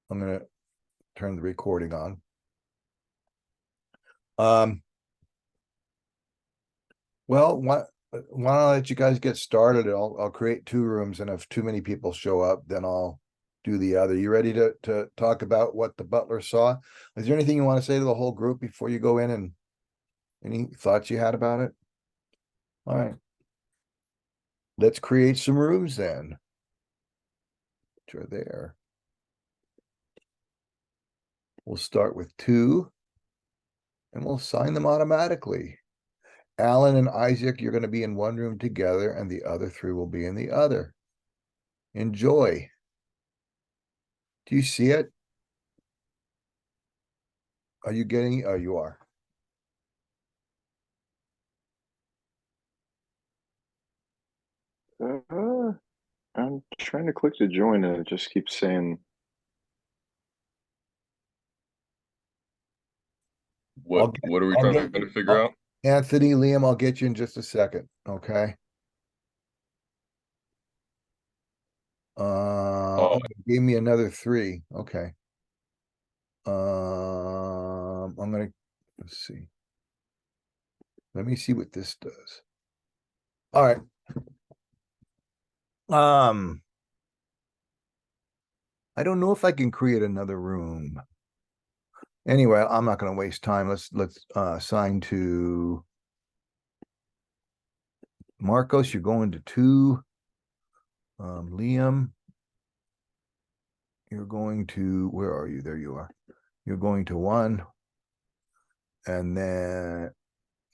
I'm gonna turn the recording on. Um, well, why don't I let you guys get started? I'll create two rooms, and if too many people show up, then I'll do the other. You ready to talk about what the butler saw? Is there anything you want to say to the whole group before you go in, and any thoughts you had about it? All right. Let's create some rooms then, which are there. We'll start with two, and we'll assign them automatically. Alan and Isaac, you're going to be in one room together, and the other three will be in the other. Enjoy. Do you see it? Are you getting? Oh, you are. Uh, I'm trying to click to join and it just keeps saying, What what are we I'll trying get to figure out? Anthony, Liam, I'll get you in just a second. Okay. Oh, Oh, gave me another three. Okay. I'm gonna let's see. Let me see what this does. All right. Um, I don't know if I can create another room. Anyway, I'm not going to waste time. Let's assign to Marcos. You're going to two. Liam, you're going to, where are you? There you are. You're going to one. And then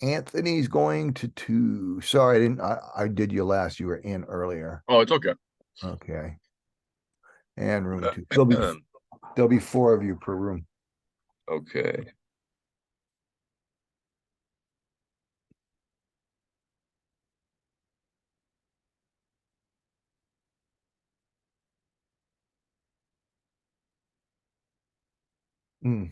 Anthony's going to two. Sorry, I did you last. You were in earlier. oh, it's okay. Okay. And room two. There'll be four of you per room. Okay. Mm.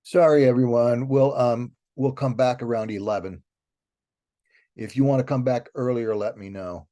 Sorry, everyone. We'll come back around 11. If you want to come back earlier, let me know.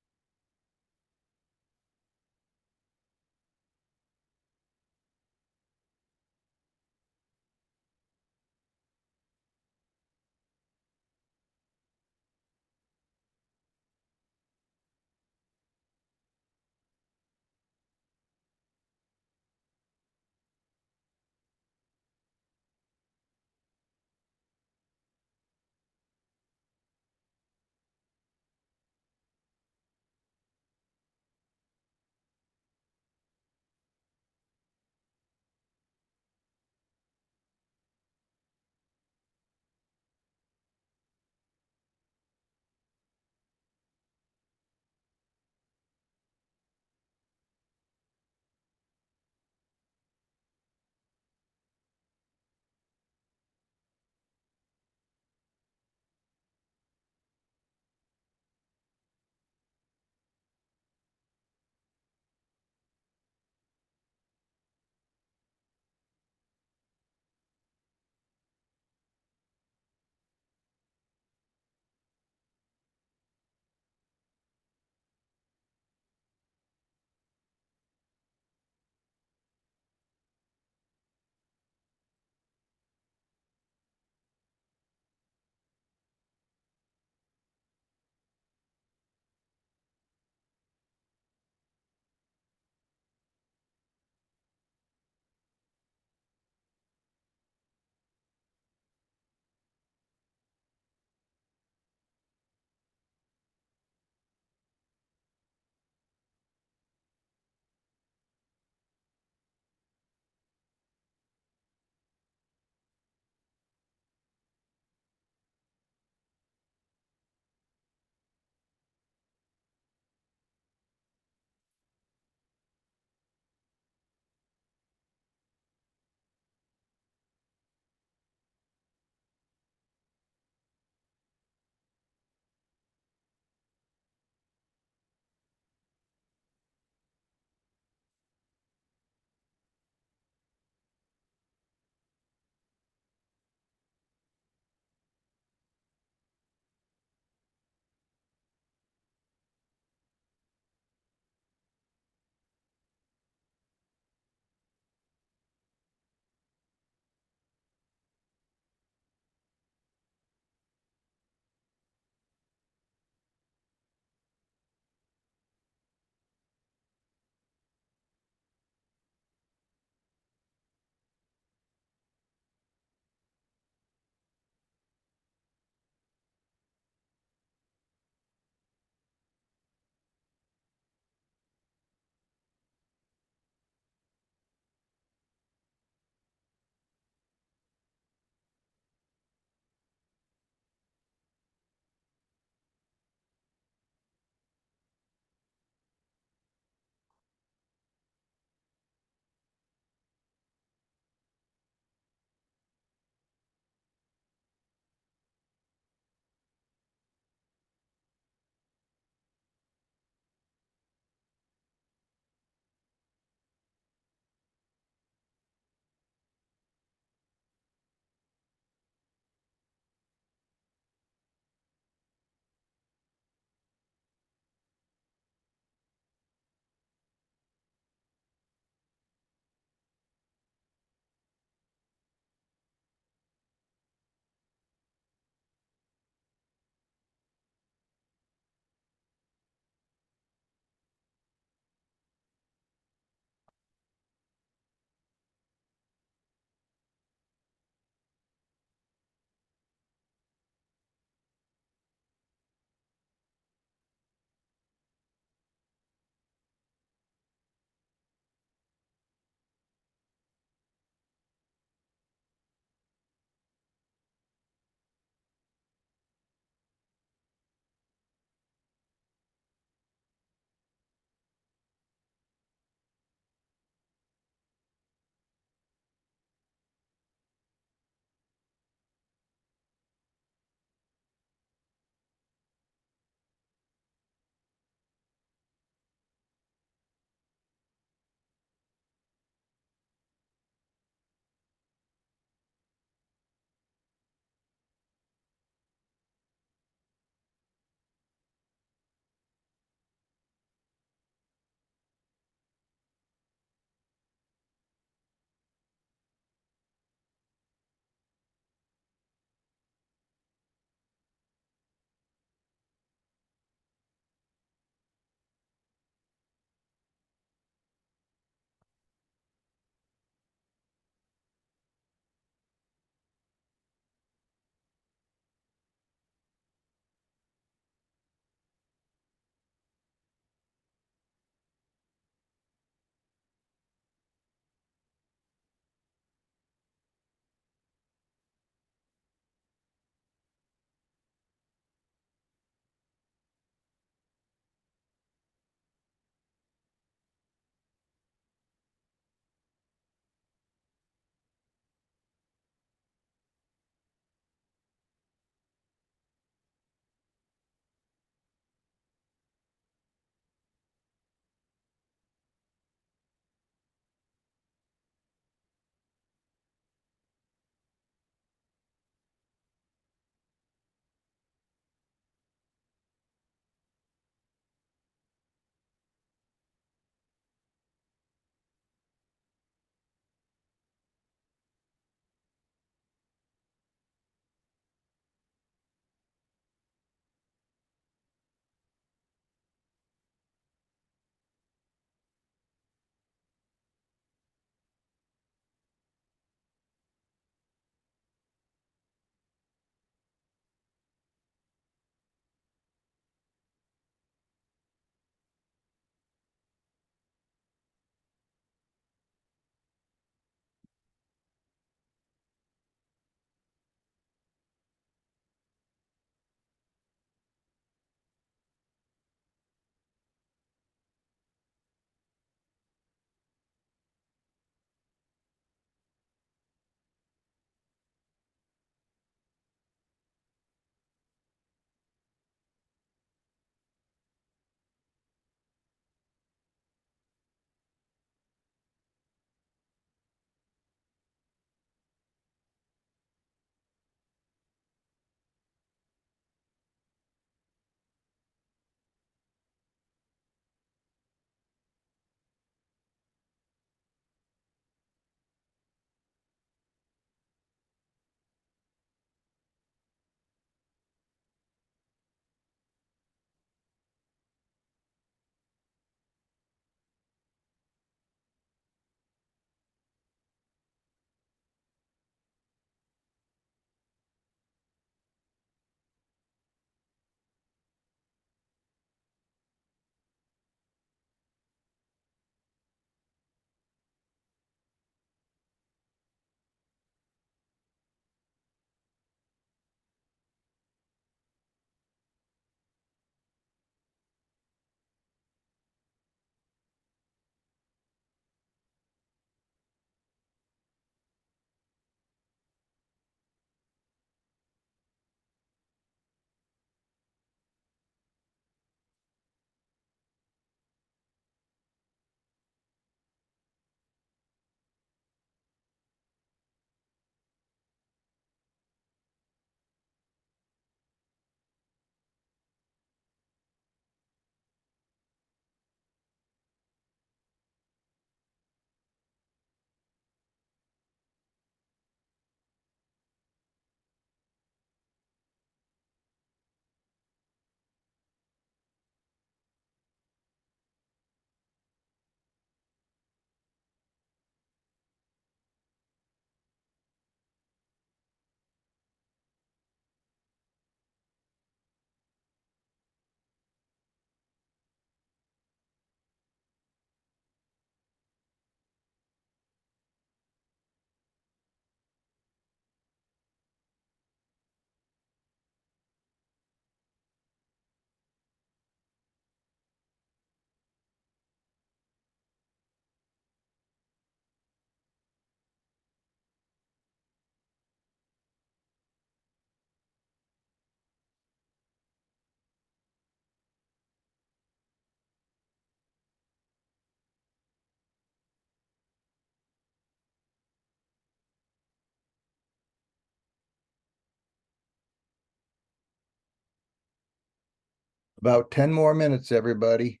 About 10 more minutes, everybody.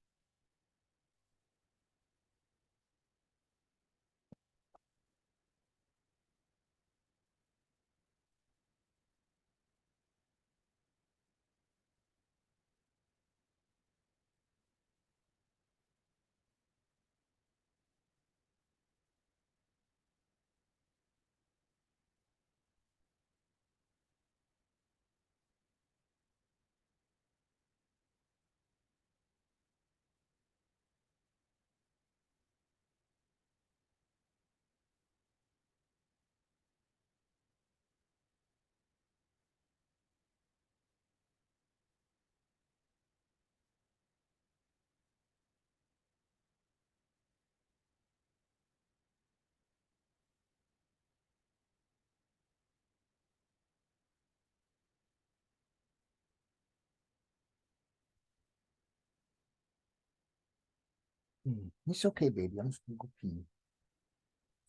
It's okay, baby. I'm just gonna go pee.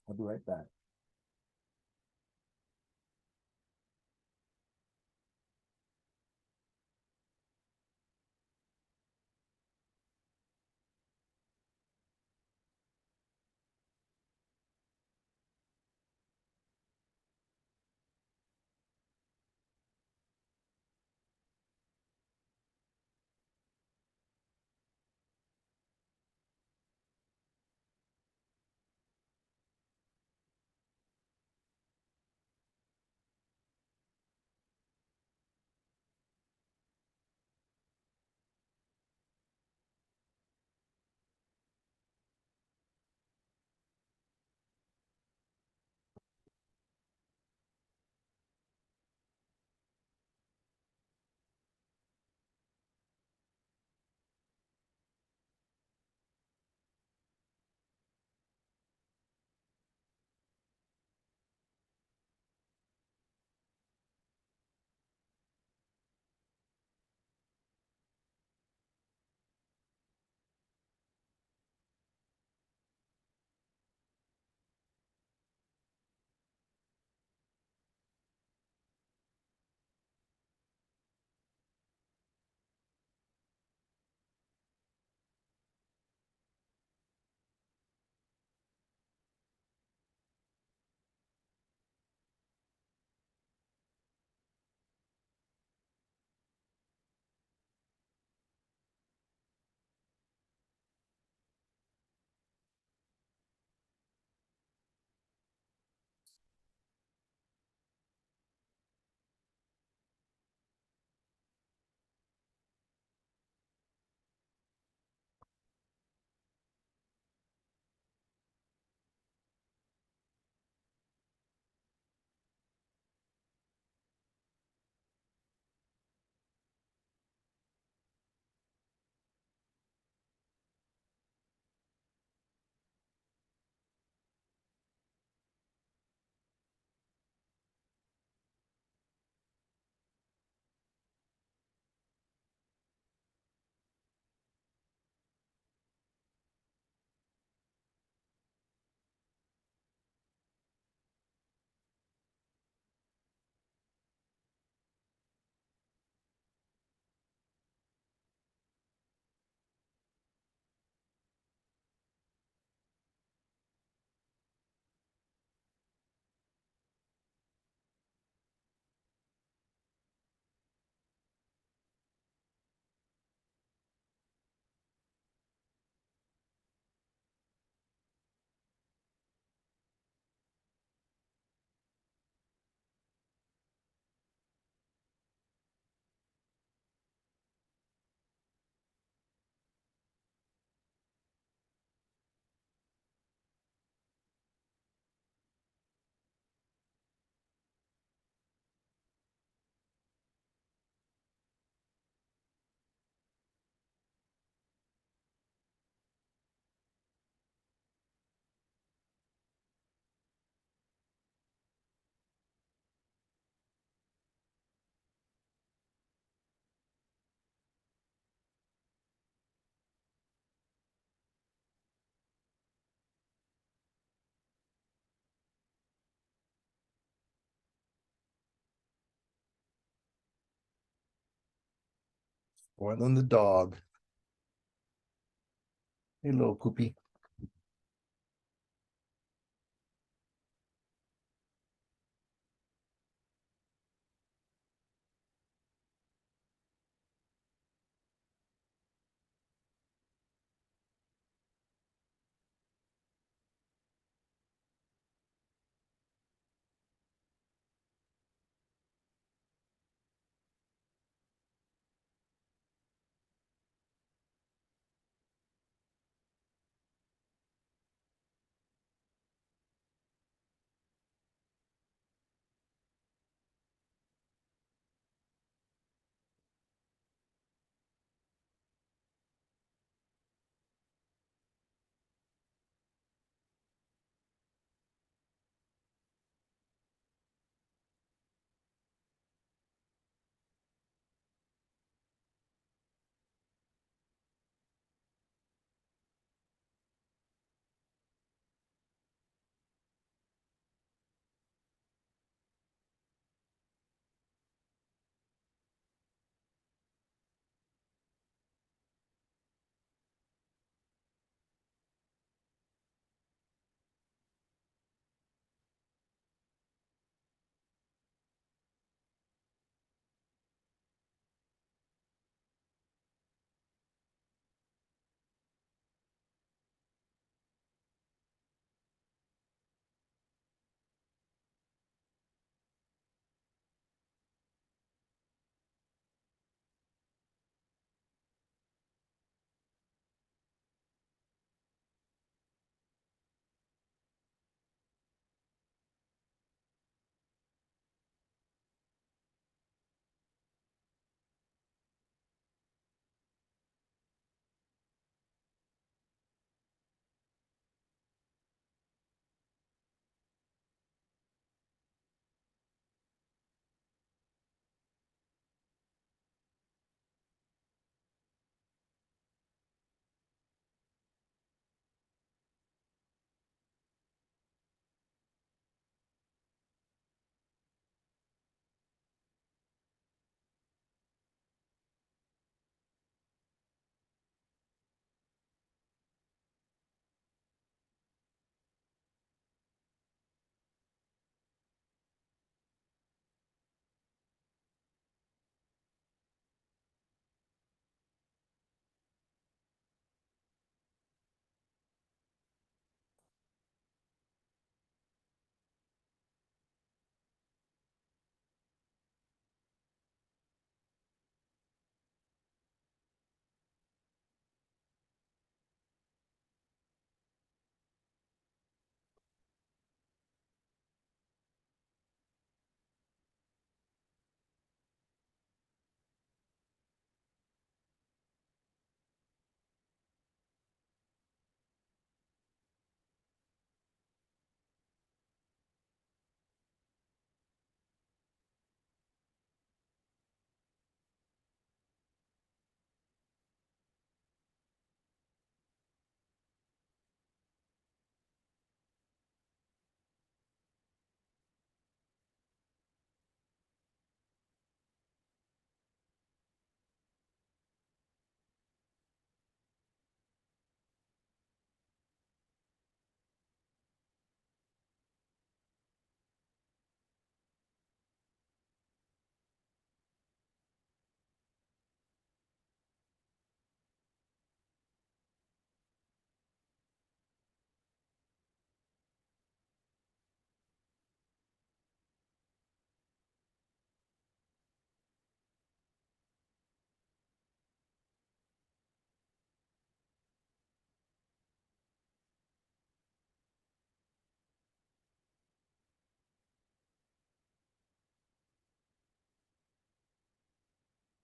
I'll be right back. Borland the dog. Hey, little poopy.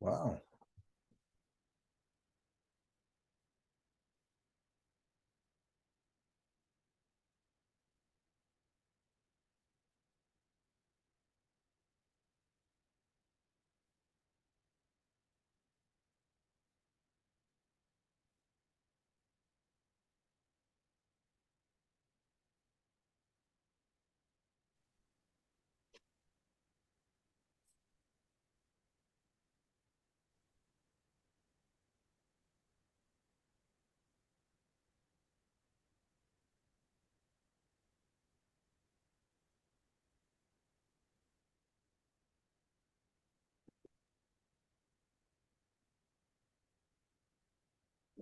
Wow.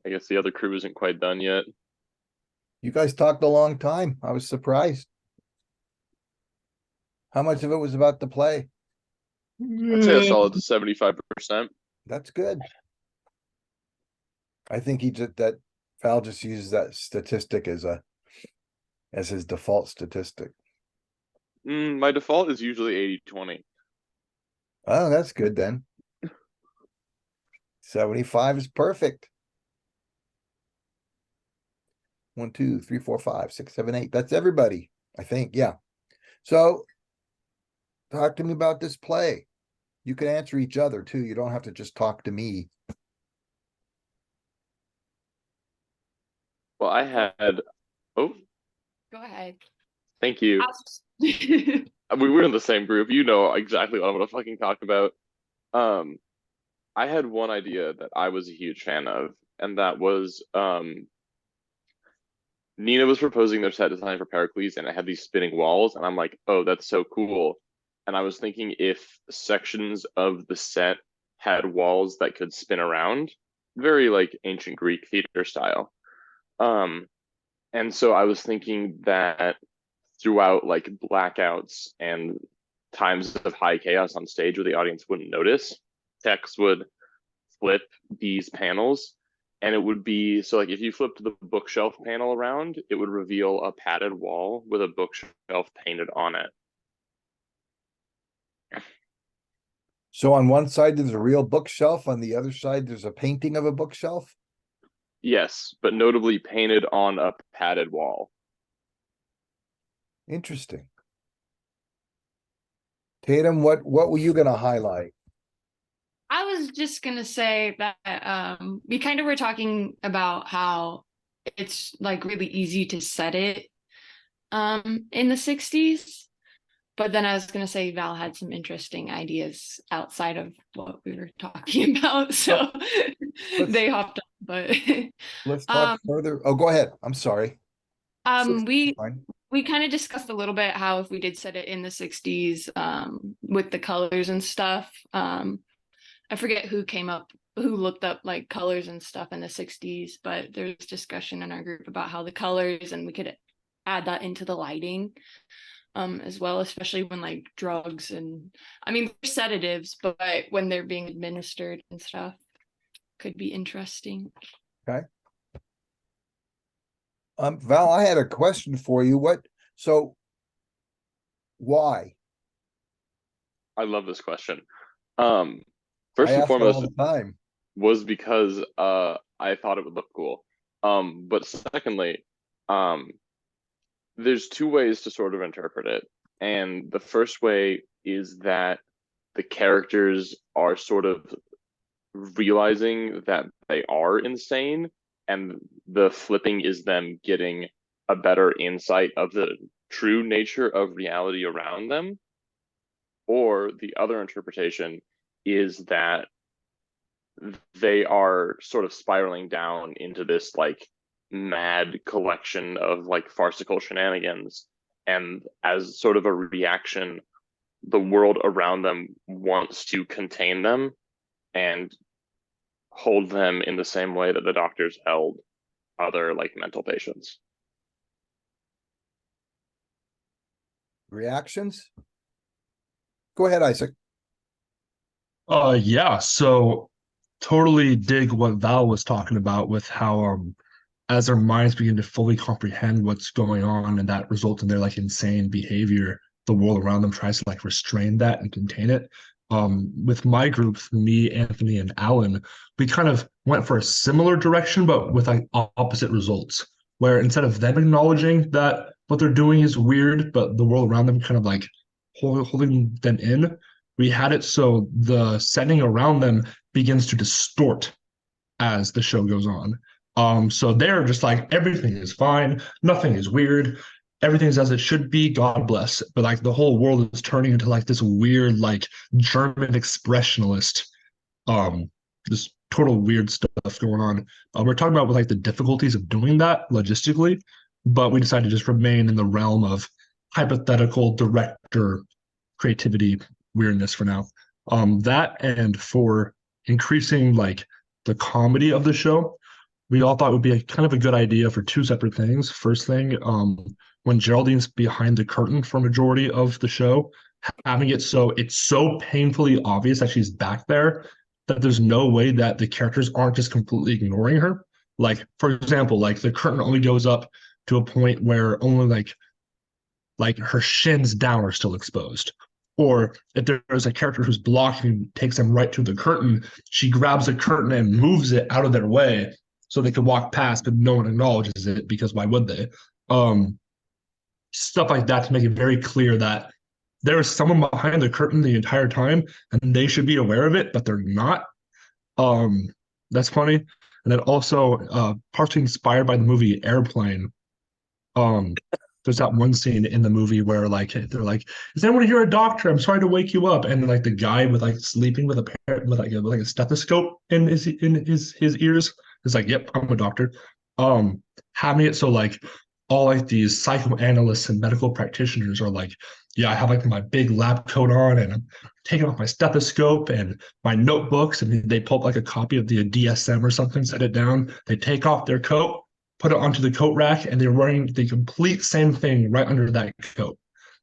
I guess the other crew isn't quite done yet. You guys talked a long time. I was surprised. How much of it was about the play? I'd say a solid 75%. That's good. I think that Val just uses that statistic as his default statistic. My default is usually 80-20. Oh, that's good then. 75 is perfect. 1, 2, 3, 4, 5, 6, 7, 8. That's everybody, I think. Yeah. So talk to me about this play. You can answer each other too. You don't have to just talk to me. Well, I had. Oh, Go ahead. thank you. We were in the same group. You know exactly what I'm gonna fucking talk about. I had one idea that I was a huge fan of, and that was Nina was proposing their set design for Pericles, and it had these spinning walls, and I'm like, oh, that's so cool. And I was thinking if sections of the set had walls that could spin around, very like ancient Greek theater style. And so I was thinking that throughout like blackouts and times of high chaos on stage where the audience wouldn't notice, Tex would flip these panels, and it would be so like if you flipped the bookshelf panel around, it would reveal a padded wall with a bookshelf painted on it. So on one side, there's a real bookshelf. On the other side, there's a painting of a bookshelf. Yes, but notably painted on a padded wall. Interesting. Tatum, what were you going to highlight? I was just gonna say that we kind of were talking about how it's like really easy to set it in the 60s. But then I was gonna say Val had some interesting ideas outside of what we were talking about. So they hopped up, but Let's talk further. Oh, go ahead. I'm sorry. we Fine. we kind of discussed a little bit how if we did set it in the 60s with the colors and stuff. I forget who looked up like colors and stuff in the 60s, but there's discussion in our group about how the colors, and we could add that into the lighting as well, especially when like drugs and I mean they're sedatives, but when they're being administered and stuff could be interesting. Okay. Val, I had a question for you. Why? I love this question. I First and ask it all foremost the time. was because I thought it would look cool. But secondly, there's two ways to sort of interpret it. And the first way is that the characters are sort of realizing that they are insane, and the flipping is them getting a better insight of the true nature of reality around them. Or the other interpretation is that they are sort of spiraling down into this like mad collection of like farcical shenanigans, and as sort of a reaction, the world around them wants to contain them and hold them in the same way that the doctors held other like mental patients. Reactions? Go ahead, Isaac. Yeah, so totally dig what Val was talking about with how as their minds begin to fully comprehend what's going on and that results in their like insane behavior, the world around them tries to like restrain that and contain it. With my group, me, Anthony, and Alan, we kind of went for a similar direction, but with like opposite results, where instead of them acknowledging that what they're doing is weird, but the world around them kind of like holding them in, we had it so the setting around them begins to distort as the show goes on. So they're just like, everything is fine, nothing is weird, everything's as it should be, God bless. But like the whole world is turning into like this weird, like German expressionist, this total weird stuff going on. We're talking about with like the difficulties of doing that logistically, but we decided to just remain in the realm of hypothetical director creativity weirdness for now. That, and for increasing like the comedy of the show, we all thought it would be a kind of a good idea for two separate things. First thing, when Geraldine's behind the curtain for majority of the show, having it so it's so painfully obvious that she's back there that there's no way that the characters aren't just completely ignoring her. Like, for example, like the curtain only goes up to a point where only like her shins down are still exposed. Or if there's a character who's blocking, takes them right to the curtain, she grabs the curtain and moves it out of their way so they can walk past, but no one acknowledges it because why would they? Stuff like that to make it very clear that there is someone behind the curtain the entire time and they should be aware of it, but they're not. That's funny. And then also partially inspired by the movie Airplane. There's that one scene in the movie where like they're like, "Is anyone here a doctor? I'm sorry to wake you up." And like the guy with like sleeping with a stethoscope in his ears is like, "Yep, I'm a doctor." Having it so like all like these psychoanalysts and medical practitioners are like, "Yeah, I have like my big lab coat on and I'm taking off my stethoscope and my notebooks," and they pull up like a copy of the DSM or something, set it down, they take off their coat, put it onto the coat rack, and they're wearing the complete same thing right under that coat.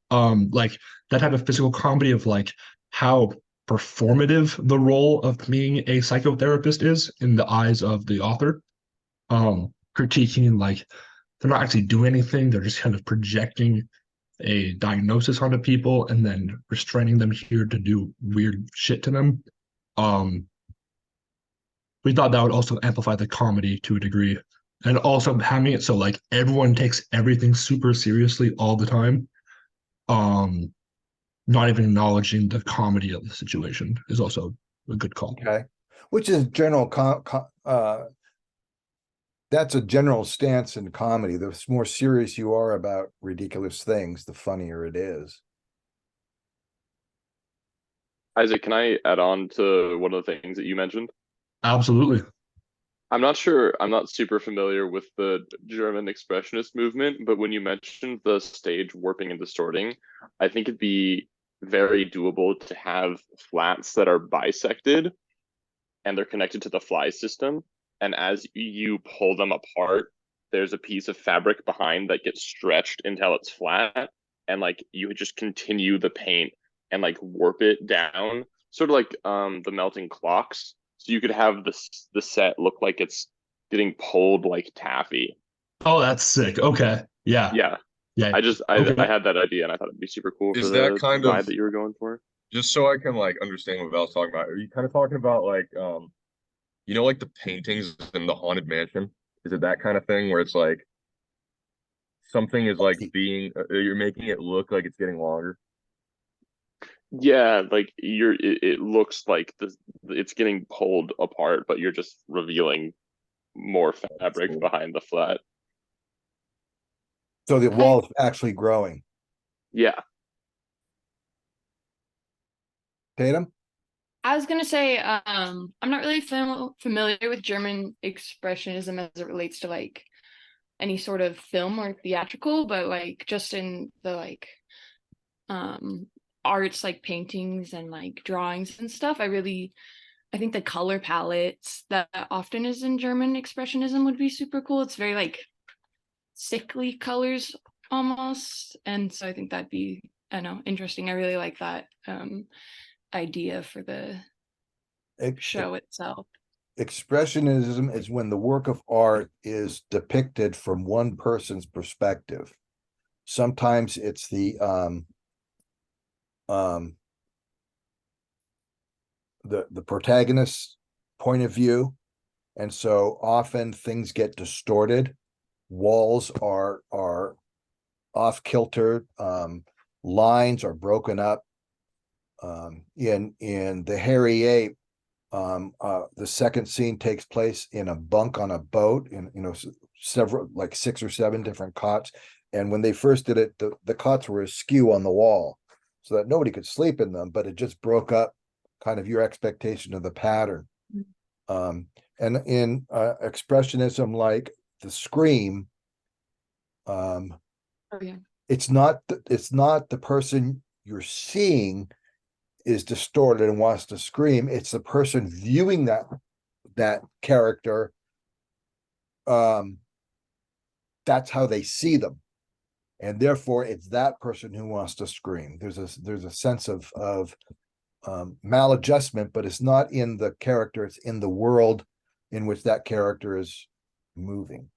Like that type of physical comedy of like how performative the role of being a psychotherapist is in the eyes of the author. Critiquing like they're not actually doing anything, they're just kind of projecting a diagnosis onto people and then restraining them here to do weird shit to them. We thought that would also amplify the comedy to a degree. And also having it so like everyone takes everything super seriously all the time. Not even acknowledging the comedy of the situation is also a good call. Okay, which is general that's a general stance in comedy. The more serious you are about ridiculous things, the funnier it is. Isaac, can I add on to one of the things that you mentioned? Absolutely. I'm not sure, I'm not super familiar with the German expressionist movement, but when you mentioned the stage warping and distorting, I think it'd be very doable to have flats that are bisected and they're connected to the fly system. And as you pull them apart, there's a piece of fabric behind that gets stretched until it's flat. And like you just continue the paint and like warp it down, sort of like the melting clocks. So you could have the set look like it's getting pulled like taffy. Oh, that's sick. Okay. Yeah. Yeah. Yeah. I Okay. had that idea and I thought it'd be super cool Is for that the kind vibe of- that you were going for. Just so I can like understand what Val's talking about, are you kind of talking about like you know, like the paintings in the Haunted Mansion? Is it that kind of thing where it's like something is like being you're making it look like it's getting longer? Yeah, like it looks like it's getting pulled apart, but you're just revealing more fabric cool. behind the flat. So the wall is actually growing. Yeah. Tatum? I was gonna say, I'm not really familiar with German expressionism as it relates to like any sort of film or theatrical, but like just in the like arts, like paintings and like drawings and stuff, I think the color palettes that often is in German expressionism would be super cool. It's very like sickly colors almost, and so I think that'd be, I don't know, interesting. I really like that idea for the show itself. Expressionism is when the work of art is depicted from one person's perspective. Sometimes it's the protagonist's point of view, and so often things get distorted. Walls are off kilter, lines are broken up. In the Hairy Ape, the second scene takes place in a bunk on a boat, in several, like 6 or 7 different cots. And when they first did it, the cots were askew on the wall so that nobody could sleep in them, but it just broke up kind of your expectation of the pattern. And in expressionism, like the Scream, it's not the person you're seeing is distorted and wants to scream. It's the person viewing that character that's how they see them. And therefore it's that person who wants to scream. There's a sense of maladjustment, but it's not in the character, it's in the world in which that character is moving.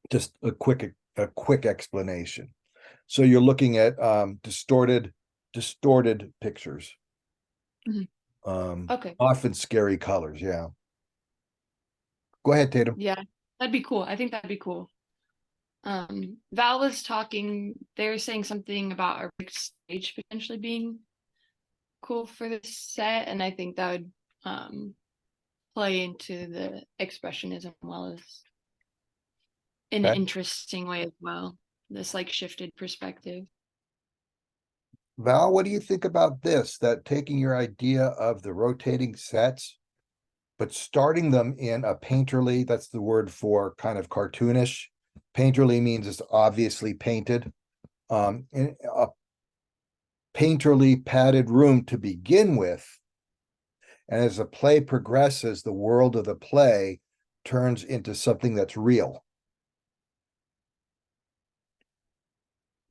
Just a quick explanation. So you're looking at distorted pictures. Mhm. Okay. Often scary colors, yeah. Go ahead, Tatum. Yeah, that'd be cool. I think that'd be cool. Val was talking, they were saying something about our big stage potentially being cool for this set, and I think that would play into the expressionism well as in an Okay. interesting way as well. This like shifted perspective. Val, what do you think about this? That taking your idea of the rotating sets, but starting them in a painterly, that's the word for kind of cartoonish. Painterly means it's obviously painted. In a painterly padded room to begin with. And as the play progresses, the world of the play turns into something that's real.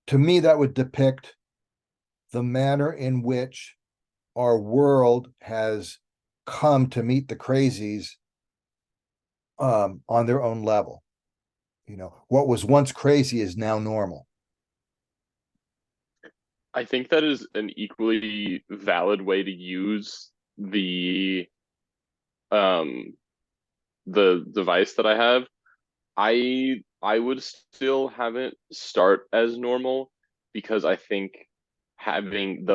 To me, that would depict the manner in which our world has come to meet the crazies on their own level. You know, what was once crazy is now normal. I think that is an equally valid way to use the device that I have. I would still have it start as normal because I think having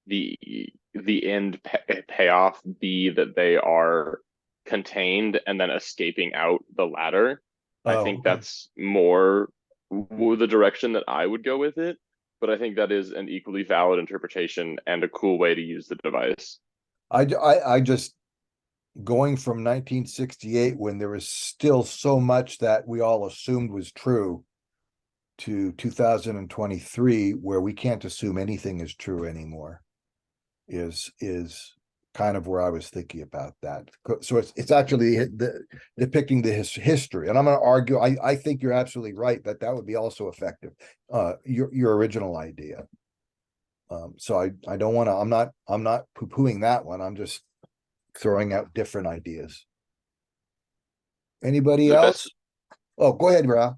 the end payoff be that they are contained and then escaping out the ladder. I Oh, think okay. that's more the direction that I would go with it, but I think that is an equally valid interpretation and a cool way to use the device. I just going from 1968 when there was still so much that we all assumed was true to 2023 where we can't assume anything is true anymore is kind of where I was thinking about that. So it's actually depicting the history, and I'm going to argue. I think you're absolutely right that would be also effective. Your original idea. So I don't want to. I'm not poo-pooing that one. I'm just throwing out different ideas. Anybody The else? best Oh, go ahead, Ra.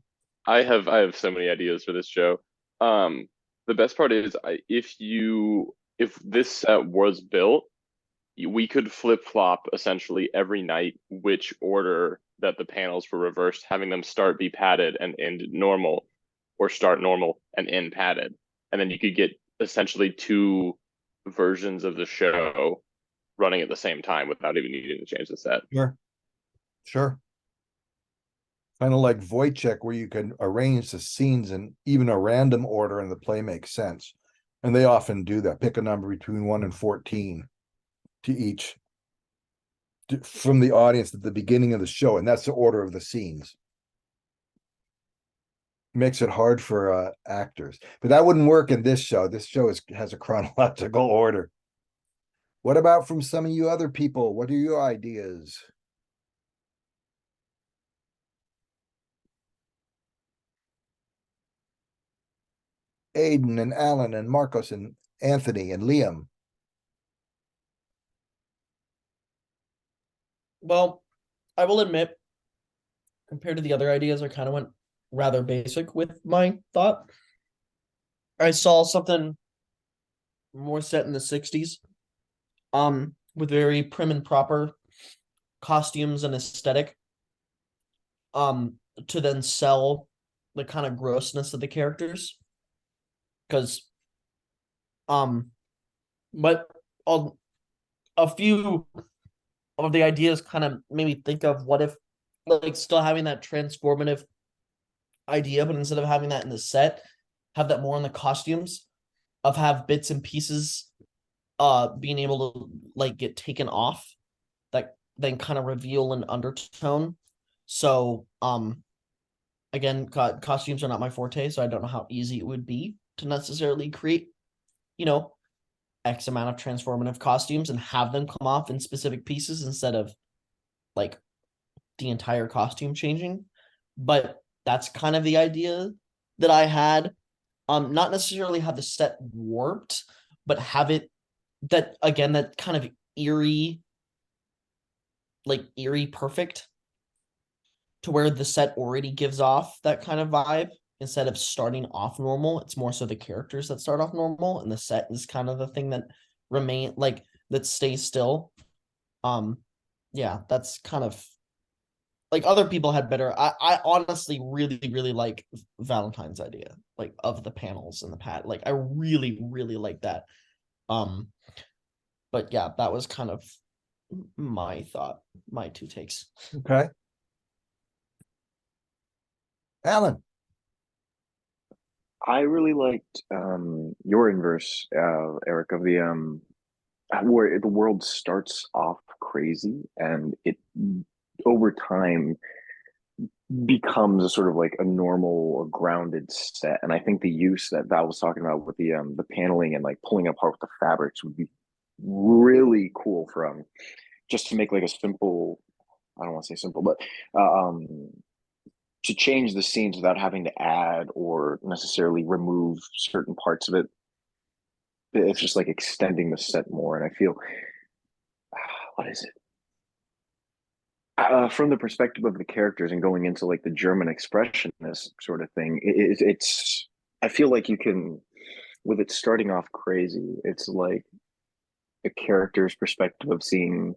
I have so many ideas for this show. The best part is if this set was built, we could flip flop essentially every night which order that the panels were reversed, having them start be padded and end normal, or start normal and end padded, and then you could get essentially two versions of the show running at the same time without even needing to change the set. Sure. Kind of like Wojciech, where you can arrange the scenes in even a random order and the play makes sense. And they often do that. Pick a number between 1 and 14 to each from the audience at the beginning of the show. And that's the order of the scenes. Makes it hard for actors. But that wouldn't work in this show. This show has a chronological order. What about from some of you other people? What are your ideas? Aiden and Alan and Marcos and Anthony and Liam. Well, I will admit, compared to the other ideas, I kind of went rather basic with my thought. I saw something more set in the 60s, with very prim and proper costumes and aesthetic, to then sell the kind of grossness of the characters. Because, but a few of the ideas kind of made me think of what if, like, still having that transformative idea, but instead of having that in the set, have that more in the costumes, of have bits and pieces being able to like get taken off that then kind of reveal an undertone. So again, costumes are not my forte, so I don't know how easy it would be to necessarily create, X amount of transformative costumes and have them come off in specific pieces instead of like the entire costume changing, but that's kind of the idea that I had. Not necessarily have the set warped, but have it that again, that kind of eerie, like eerie perfect, to where the set already gives off that kind of vibe. Instead of starting off normal, it's more so the characters that start off normal, and the set is kind of the thing that remain like that stays still. Yeah, that's kind of like other people had better. I honestly really like Valentine's idea, like of the panels and the pad. Like I really like that. Um, but yeah, that was kind of my thought, my two takes. Okay. Alan, I really liked your inverse, Eric, of the where the world starts off crazy and it over time becomes a sort of like a normal or grounded set. And I think the use that Val was talking about with the paneling and like pulling apart with the fabrics would be really cool from just to make like a simple, I don't want to say simple, but to change the scenes without having to add or necessarily remove certain parts of it. It's just like extending the set more. And I feel, what is it? From the perspective of the characters and going into like the German expressionist sort of thing, it's, I feel like you can, with it starting off crazy, it's like a character's perspective of seeing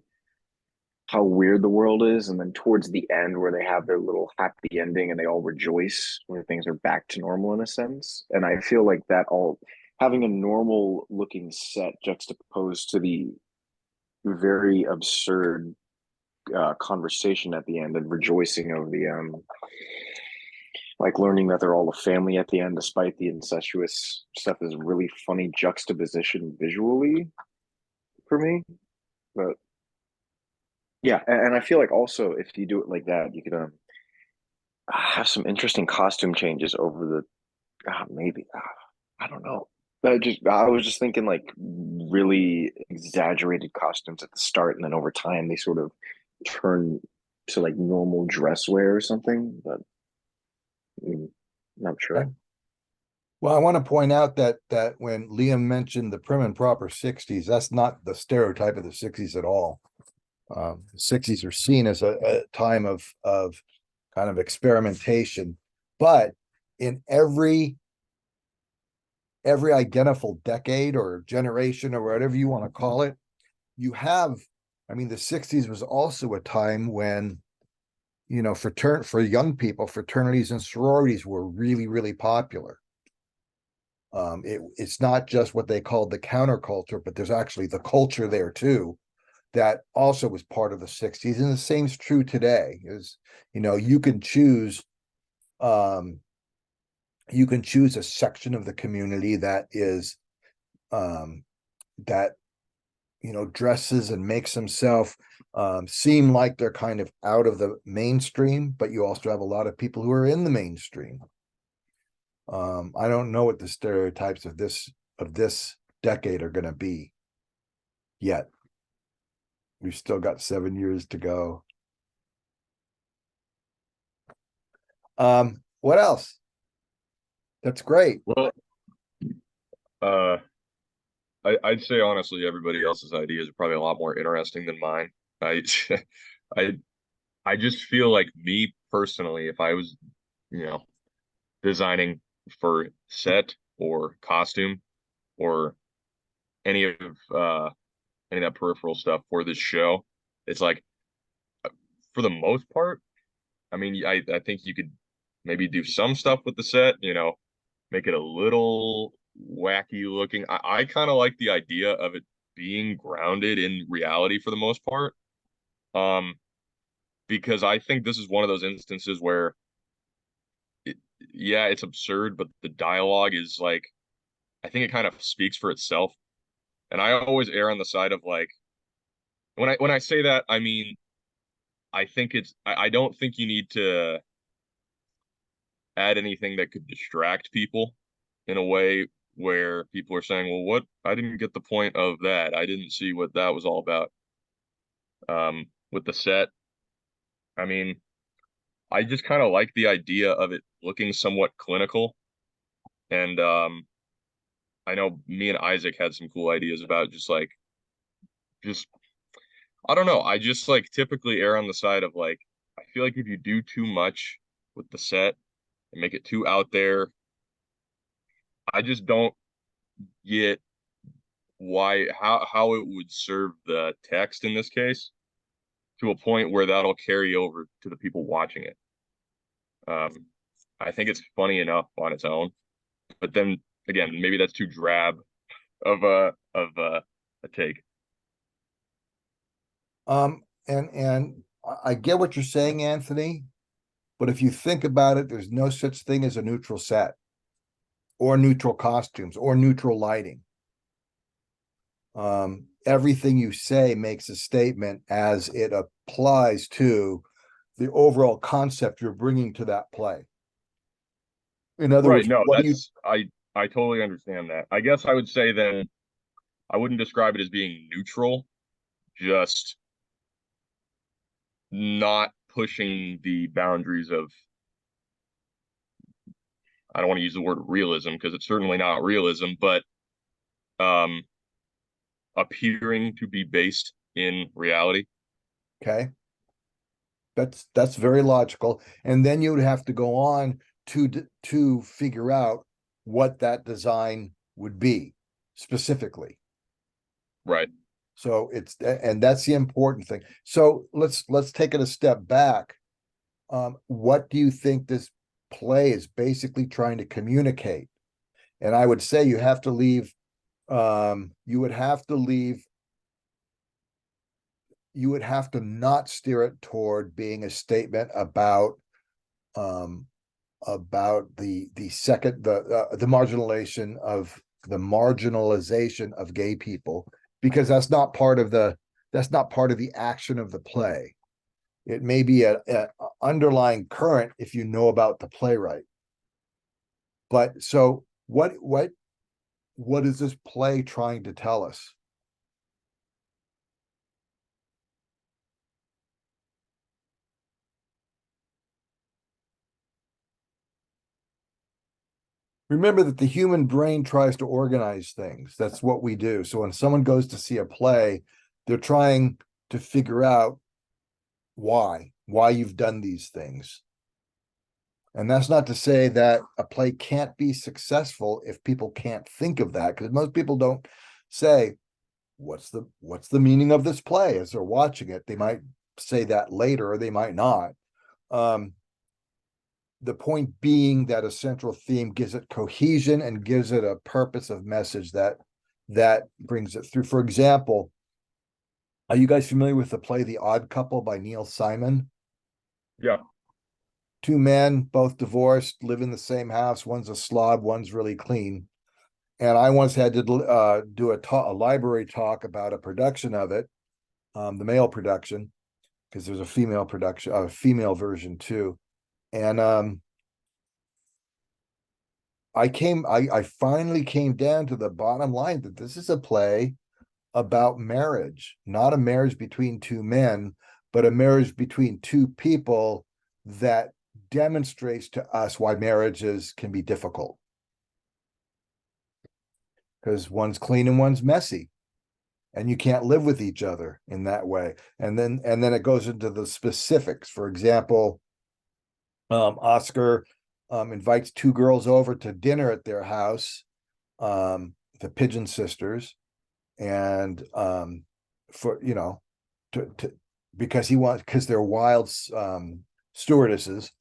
how weird the world is, and then towards the end where they have their little happy ending and they all rejoice where things are back to normal in a sense. And I feel like that all having a normal looking set juxtaposed to the very absurd conversation at the end and rejoicing of the like learning that they're all a family at the end despite the incestuous stuff is really funny juxtaposition visually for me. But yeah, and I feel like also if you do it like that, you could have some interesting costume changes over the maybe I don't know. I was just thinking like really exaggerated costumes at the start, and then over time they sort of turn to like normal dress wear or something. But not sure. Okay. Well, I want to point out that when Liam mentioned the prim and proper 60s, that's not the stereotype of the 60s at all. The 60s are seen as a time of kind of experimentation, but in every identifiable decade or generation or whatever you want to call it, you have, I mean, the 60s was also a time when, you know, for young people, fraternities and sororities were really popular. It's not just what they called the counterculture, but there's actually the culture there too that also was part of the 60s. And the same's true today is, you know, you can choose a section of the community that is that, you know, dresses and makes themselves seem like they're kind of out of the mainstream, but you also have a lot of people who are in the mainstream. I don't know what the stereotypes of this decade are going to be yet. We've still got 7 years to go. What else? That's great. Well, I'd say honestly, everybody else's ideas are probably a lot more interesting than mine. I, I, I just feel like me personally, if I was, you know, designing for set or costume or any of that peripheral stuff for this show, it's like for the most part, I mean, I think you could maybe do some stuff with the set, you know, make it a little wacky looking. I kind of like the idea of it being grounded in reality for the most part. Because I think this is one of those instances where yeah, it's absurd, but the dialogue is like, I think it kind of speaks for itself. And I always err on the side of like, when I say that, I mean, I think I don't think you need to add anything that could distract people in a way where people are saying, well, what? I didn't get the point of that. I didn't see what that was all about. With the set, I mean, I just kind of like the idea of it looking somewhat clinical. And I know me and Isaac had some cool ideas about just I don't know. I just like typically err on the side of like I feel like if you do too much with the set and make it too out there, I just don't get why how it would serve the text in this case to a point where that'll carry over to the people watching it. Um, I think it's funny enough on its own, but then again, maybe that's too drab of a take. And I get what you're saying, Anthony, but if you think about it, there's no such thing as a neutral set or neutral costumes or neutral lighting. Everything you say makes a statement as it applies to the overall concept you're bringing to that play. In other Right, words, no, what do you, that's I totally understand that. I guess I would say then I wouldn't describe it as being neutral, just not pushing the boundaries of I don't want to use the word realism because it's certainly not realism, but um appearing to be based in reality. okay? That's very logical. And then you would have to go on to figure out what that design would be specifically. Right. So and that's the important thing. So let's take it a step back. What do you think this play is basically trying to communicate? And I would say you have to leave, you would have to not steer it toward being a statement about the marginalization of gay people, because that's not part of the action of the play. It may be a underlying current if you know about the playwright. But so what is this play trying to tell us? Remember that the human brain tries to organize things. That's what we do. So when someone goes to see a play, they're trying to figure out why you've done these things. And that's not to say that a play can't be successful if people can't think of that, because most people don't say, what's the meaning of this play as they're watching it. They might say that later, or they might not. The point being that a central theme gives it cohesion and gives it a purpose of message that brings it through. For example, are you guys familiar with the play The Odd Couple by Neil Simon? Yeah. Two men, both divorced, live in the same house. One's a slob, one's really clean. And I once had to do a library talk about a production of it, the male production, because there's a female production, a female version too. And I finally came down to the bottom line that this is a play about marriage, not a marriage between two men, but a marriage between two people that demonstrates to us why marriages can be difficult. Because one's clean and one's messy, and you can't live with each other in that way. And then it goes into the specifics. For example, Oscar invites two girls over to dinner at their house, the Pigeon sisters, and for because they're wild stewardesses,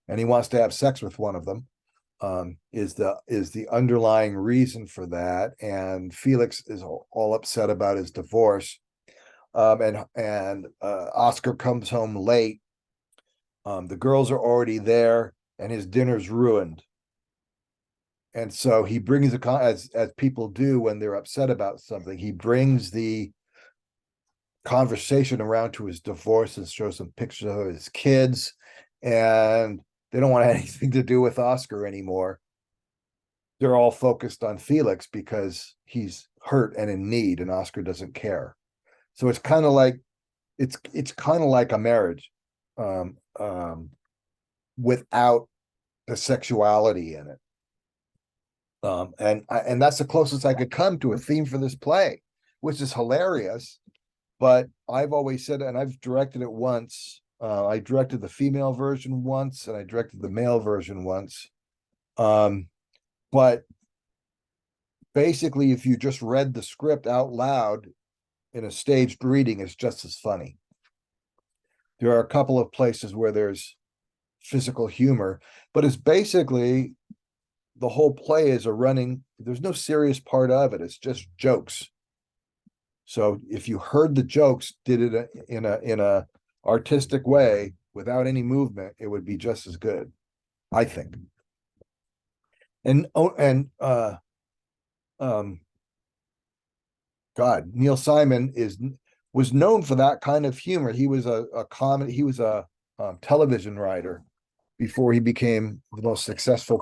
and he wants to have sex with one of them. Is the underlying reason for that, and Felix is all upset about his divorce, and Oscar comes home late. The girls are already there, and his dinner's ruined. And so he brings as people do when they're upset about something, he brings the conversation around to his divorce and shows some pictures of his kids, and they don't want anything to do with Oscar anymore. They're all focused on Felix because he's hurt and in need, and Oscar doesn't care. So it's kind of like a marriage. um, um, without the sexuality in it. And that's the closest I could come to a theme for this play, which is hilarious. But I've always said, and I've directed it once. I directed the female version once, and I directed the male version once. But basically, if you just read the script out loud in a staged reading, it's just as funny. There are a couple of places where there's physical humor, but it's basically the whole play is a running, there's no serious part of it, it's just jokes. So if you heard the jokes, did it in a artistic way without any movement, it would be just as good, I think. And God, Neil Simon was known for that kind of humor. He was a comedy, he was a television writer before he became the most successful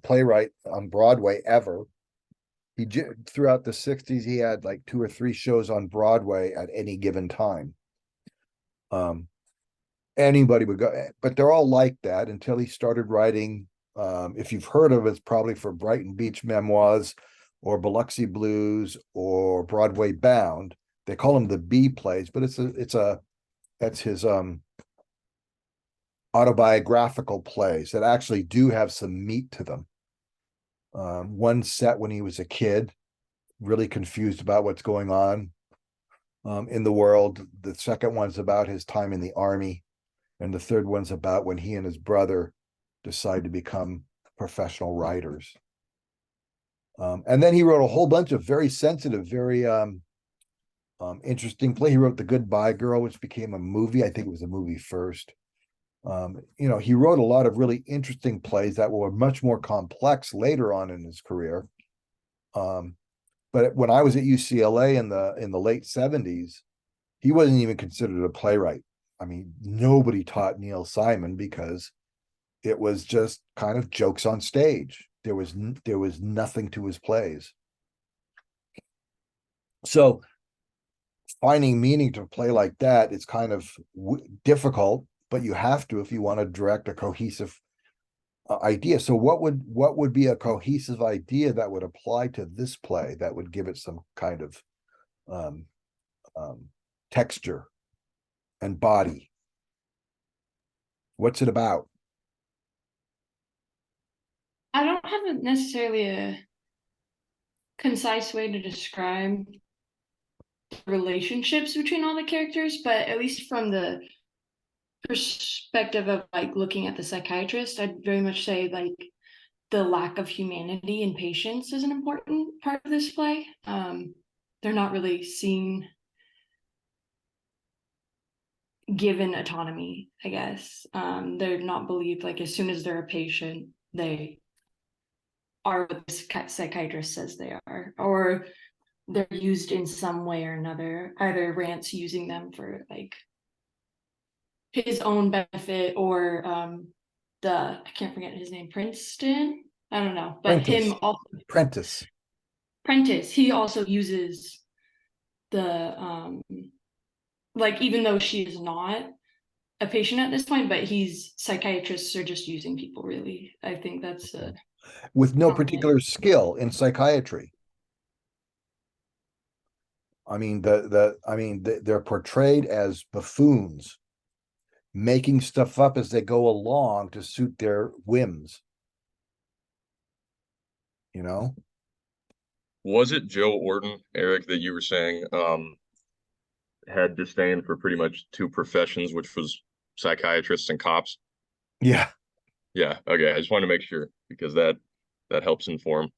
playwright on Broadway ever. Throughout the 60s, he had like 2 or 3 shows on Broadway at any given time. Anybody would go, but they're all like that until he started writing. If you've heard of it, it's probably for Brighton Beach Memoirs or Biloxi Blues or Broadway Bound. They call them the B plays, but that's his autobiographical plays that actually do have some meat to them. One set when he was a kid, really confused about what's going on in the world. The second one's about his time in the army, and the third one's about when he and his brother decide to become professional writers. And then he wrote a whole bunch of very sensitive, very interesting play. He wrote The Goodbye Girl, which became a movie. I think it was a movie first. He wrote a lot of really interesting plays that were much more complex later on in his career. But when I was at UCLA in the late 70s, he wasn't even considered a playwright. I mean, nobody taught Neil Simon because it was just kind of jokes on stage. There was nothing to his plays. So finding meaning to a play like that is kind of difficult, but you have to if you want to direct a cohesive idea. So what would be a cohesive idea that would apply to this play that would give it some kind of texture and body? What's it about? I don't have necessarily a concise way to describe relationships between all the characters, but at least from the perspective of like looking at the psychiatrist, I'd very much say like the lack of humanity and patience is an important part of this play. They're not really seen given autonomy, I guess. They're not believed like as soon as they're a patient, they are what the psychiatrist says they are, or they're used in some way or another. Either Rance using them for like his own benefit, or I can't forget his name, Princeton. I don't know, but Prentice. him also Prentice. Prentice. He also uses the like even though she is not a patient at this point, but psychiatrists are just using people really. I think that's With no particular skill in psychiatry. I mean, they're portrayed as buffoons, making stuff up as they go along to suit their whims. Was it Joe Orton, Eric, that you were saying had disdain for pretty much 2 professions, which was psychiatrists and cops? Yeah. Yeah, okay. I just wanted to make sure because that helps inform.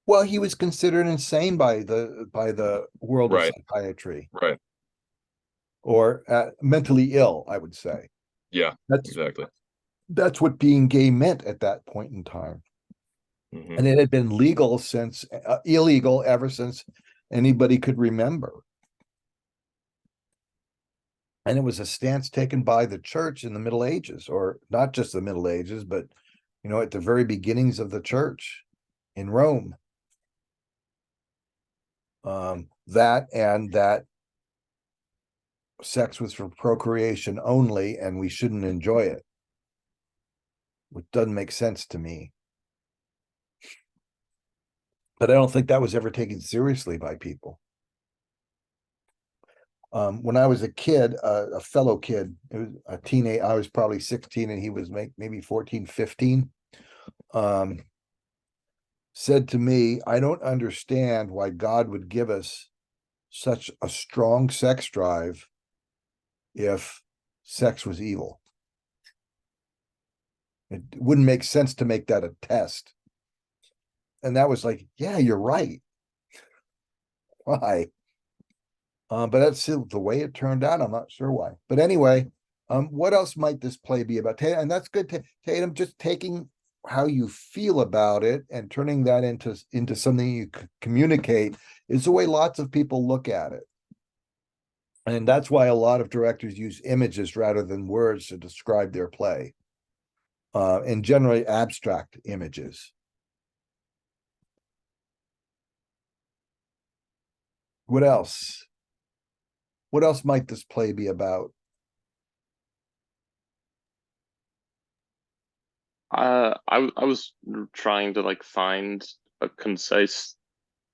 Well, he was considered insane by the world of Right. psychiatry, Right. or mentally ill, I would say. Yeah, That's exactly. That's what being gay meant at that point in time. Mhm. And it had been illegal ever since anybody could remember. And it was a stance taken by the church in the Middle Ages, or not just the Middle Ages, but at the very beginnings of the church in Rome. That sex was for procreation only and we shouldn't enjoy it, which doesn't make sense to me. But I don't think that was ever taken seriously by people. When I was a kid, a fellow kid, it was a teenage, I was probably 16 and he was maybe 14, 15, said to me, I don't understand why God would give us such a strong sex drive if sex was evil. It wouldn't make sense to make that a test. And that was like, yeah, you're right. Why? But that's the way it turned out. I'm not sure why. But anyway, what else might this play be about? And that's good, Tatum, just taking how you feel about it and turning that into something you communicate is the way lots of people look at it. And that's why a lot of directors use images rather than words to describe their play. And generally abstract images. What else? What else might this play be about? I was trying to like find a concise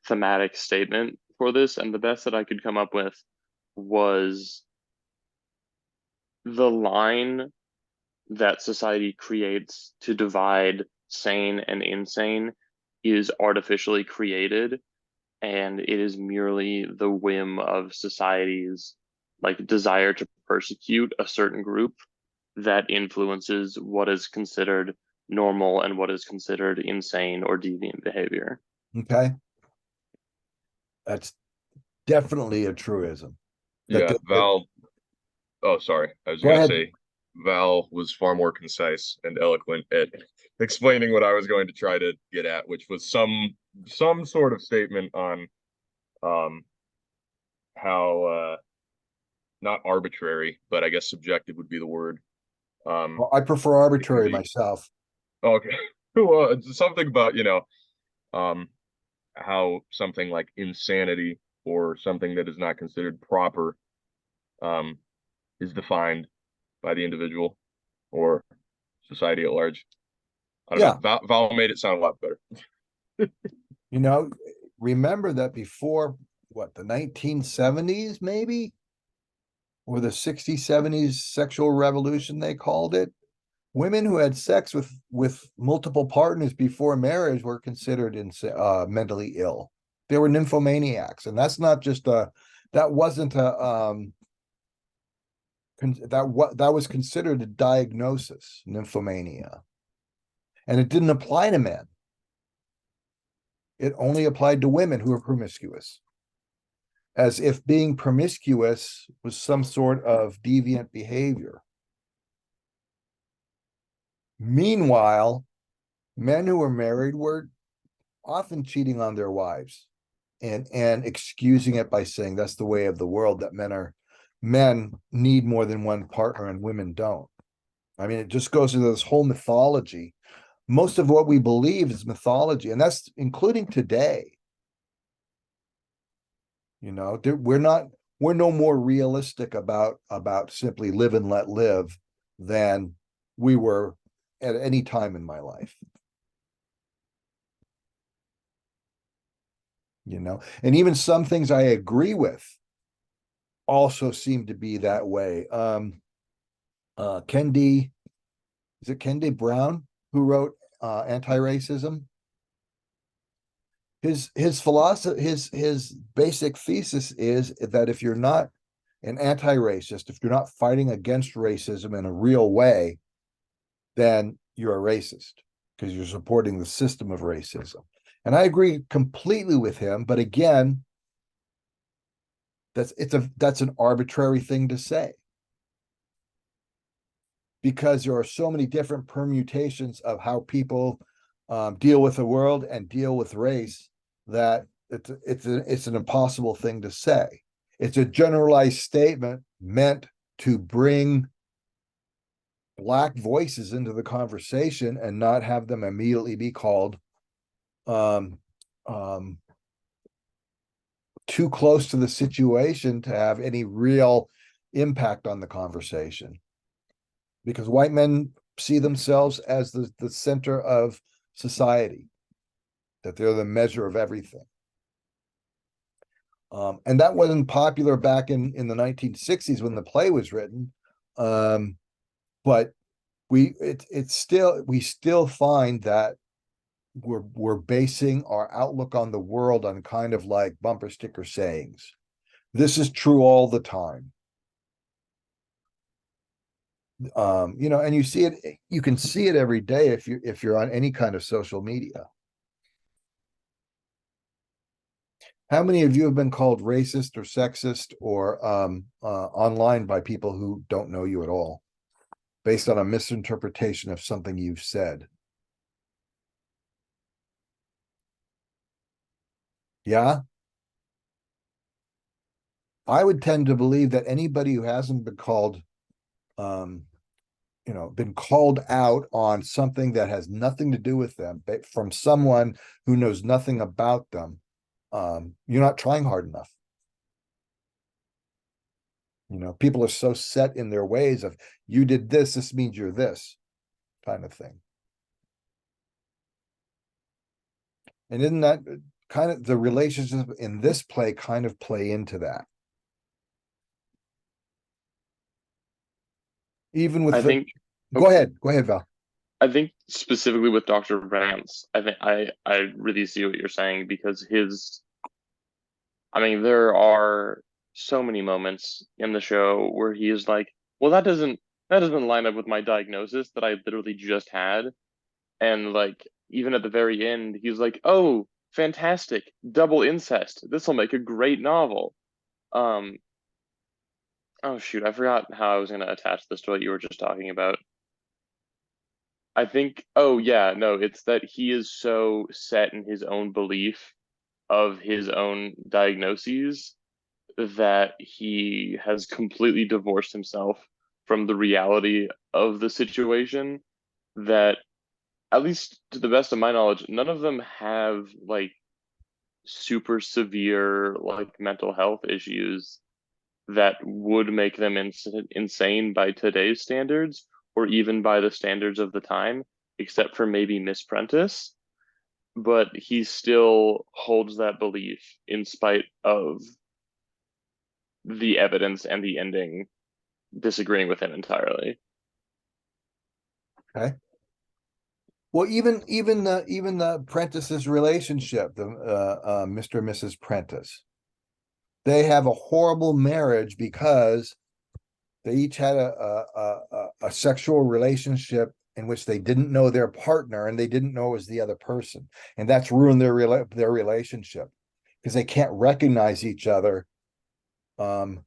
thematic statement for this, and the best that I could come up with was the line that society creates to divide sane and insane is artificially created, and it is merely the whim of society's like desire to persecute a certain group that influences what is considered normal and what is considered insane or deviant behavior. Okay. That's definitely a truism. Yeah, Val. Oh, sorry. I was Go gonna ahead. say Val was far more concise and eloquent at explaining what I was going to try to get at, which was some sort of statement on how not arbitrary, but I guess subjective would be the word. Well, I prefer arbitrary be. myself. Okay. Well, it's something about, how something like insanity or something that is not considered proper is defined by the individual or society at large. I don't know. Val made it sound a lot better. Remember that before what, the 1970s maybe? Or the 60s, 70s sexual revolution, they called it. Women who had sex with multiple partners before marriage were considered mentally ill. They were nymphomaniacs, and that's not just that wasn't a that was considered a diagnosis, nymphomania, and it didn't apply to men. It only applied to women who were promiscuous, as if being promiscuous was some sort of deviant behavior. Meanwhile, men who were married were often cheating on their wives and excusing it by saying that's the way of the world, that men need more than one partner and women don't. I mean, it just goes into this whole mythology. Most of what we believe is mythology, and that's including today. We're no more realistic about simply live and let live than we were at any time in my life. And even some things I agree with also seem to be that way. Kendi Brown, who wrote Anti-Racism? His philosophy, his basic thesis is that if you're not an anti-racist, if you're not fighting against racism in a real way, then you're a racist because you're supporting the system of racism. And I agree completely with him, but again, that's an arbitrary thing to say, because there are so many different permutations of how people deal with the world and deal with race that it's an impossible thing to say. It's a generalized statement meant to bring Black voices into the conversation and not have them immediately be called too close to the situation to have any real impact on the conversation. Because white men see themselves as the center of society, that they're the measure of everything. And that wasn't popular back in the 1960s when the play was written. But we still find that we're basing our outlook on the world on kind of like bumper sticker sayings. This is true all the time. You know, and you see it, you can see it every day if you're on any kind of social media. How many of you have been called racist or sexist or online by people who don't know you at all, based on a misinterpretation of something you've said? Yeah. I would tend to believe that anybody who hasn't been called, you know, been called out on something that has nothing to do with them from someone who knows nothing about them, you're not trying hard enough. You know, people are so set in their ways of, you did this, this means you're this kind of thing. And isn't that kind of the relationships in this play kind of play into that? Even with I the, think go ahead, Val. I think specifically with Dr. Vance, I think I really see what you're saying, because I mean, there are so many moments in the show where he is like, well, that doesn't line up with my diagnosis that I literally just had. And like, even at the very end, he's like, oh, fantastic, double incest. This will make a great novel. Oh shoot, I forgot how I was gonna attach this to what you were just talking about. I think, oh yeah, no, it's that he is so set in his own belief of his own diagnoses that he has completely divorced himself from the reality of the situation, that, at least to the best of my knowledge, none of them have like super severe like mental health issues that would make them insane by today's standards, or even by the standards of the time, except for maybe Miss Prentice. But he still holds that belief in spite of the evidence and the ending disagreeing with him entirely. Okay. Well, even the Prentice's relationship, the Mr. and Mrs. Prentice, they have a horrible marriage because they each had a sexual relationship in which they didn't know their partner and they didn't know it was the other person, and that's ruined their relationship because they can't recognize each other. They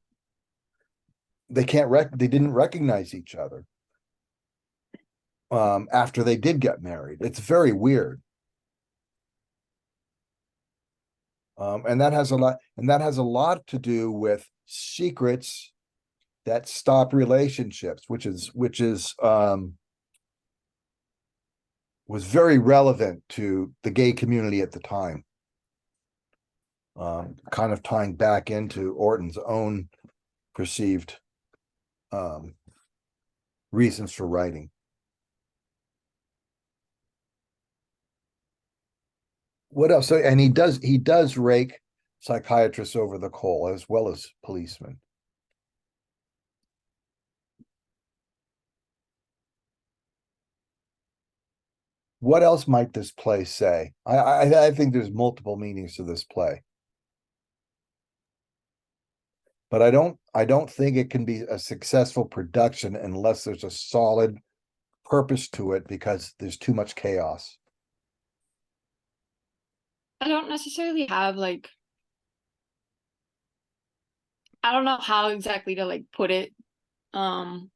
didn't recognize each other after they did get married. It's very weird. And that has a lot to do with secrets that stop relationships, which was very relevant to the gay community at the time. Kind of tying back into Orton's own perceived reasons for writing. What else? So, and he does rake psychiatrists over the coal as well as policemen. What else might this play say? I think there's multiple meanings to this play, but I don't think it can be a successful production unless there's a solid purpose to it, because there's too much chaos. I don't necessarily have like, I don't know how exactly to like put it. So I'm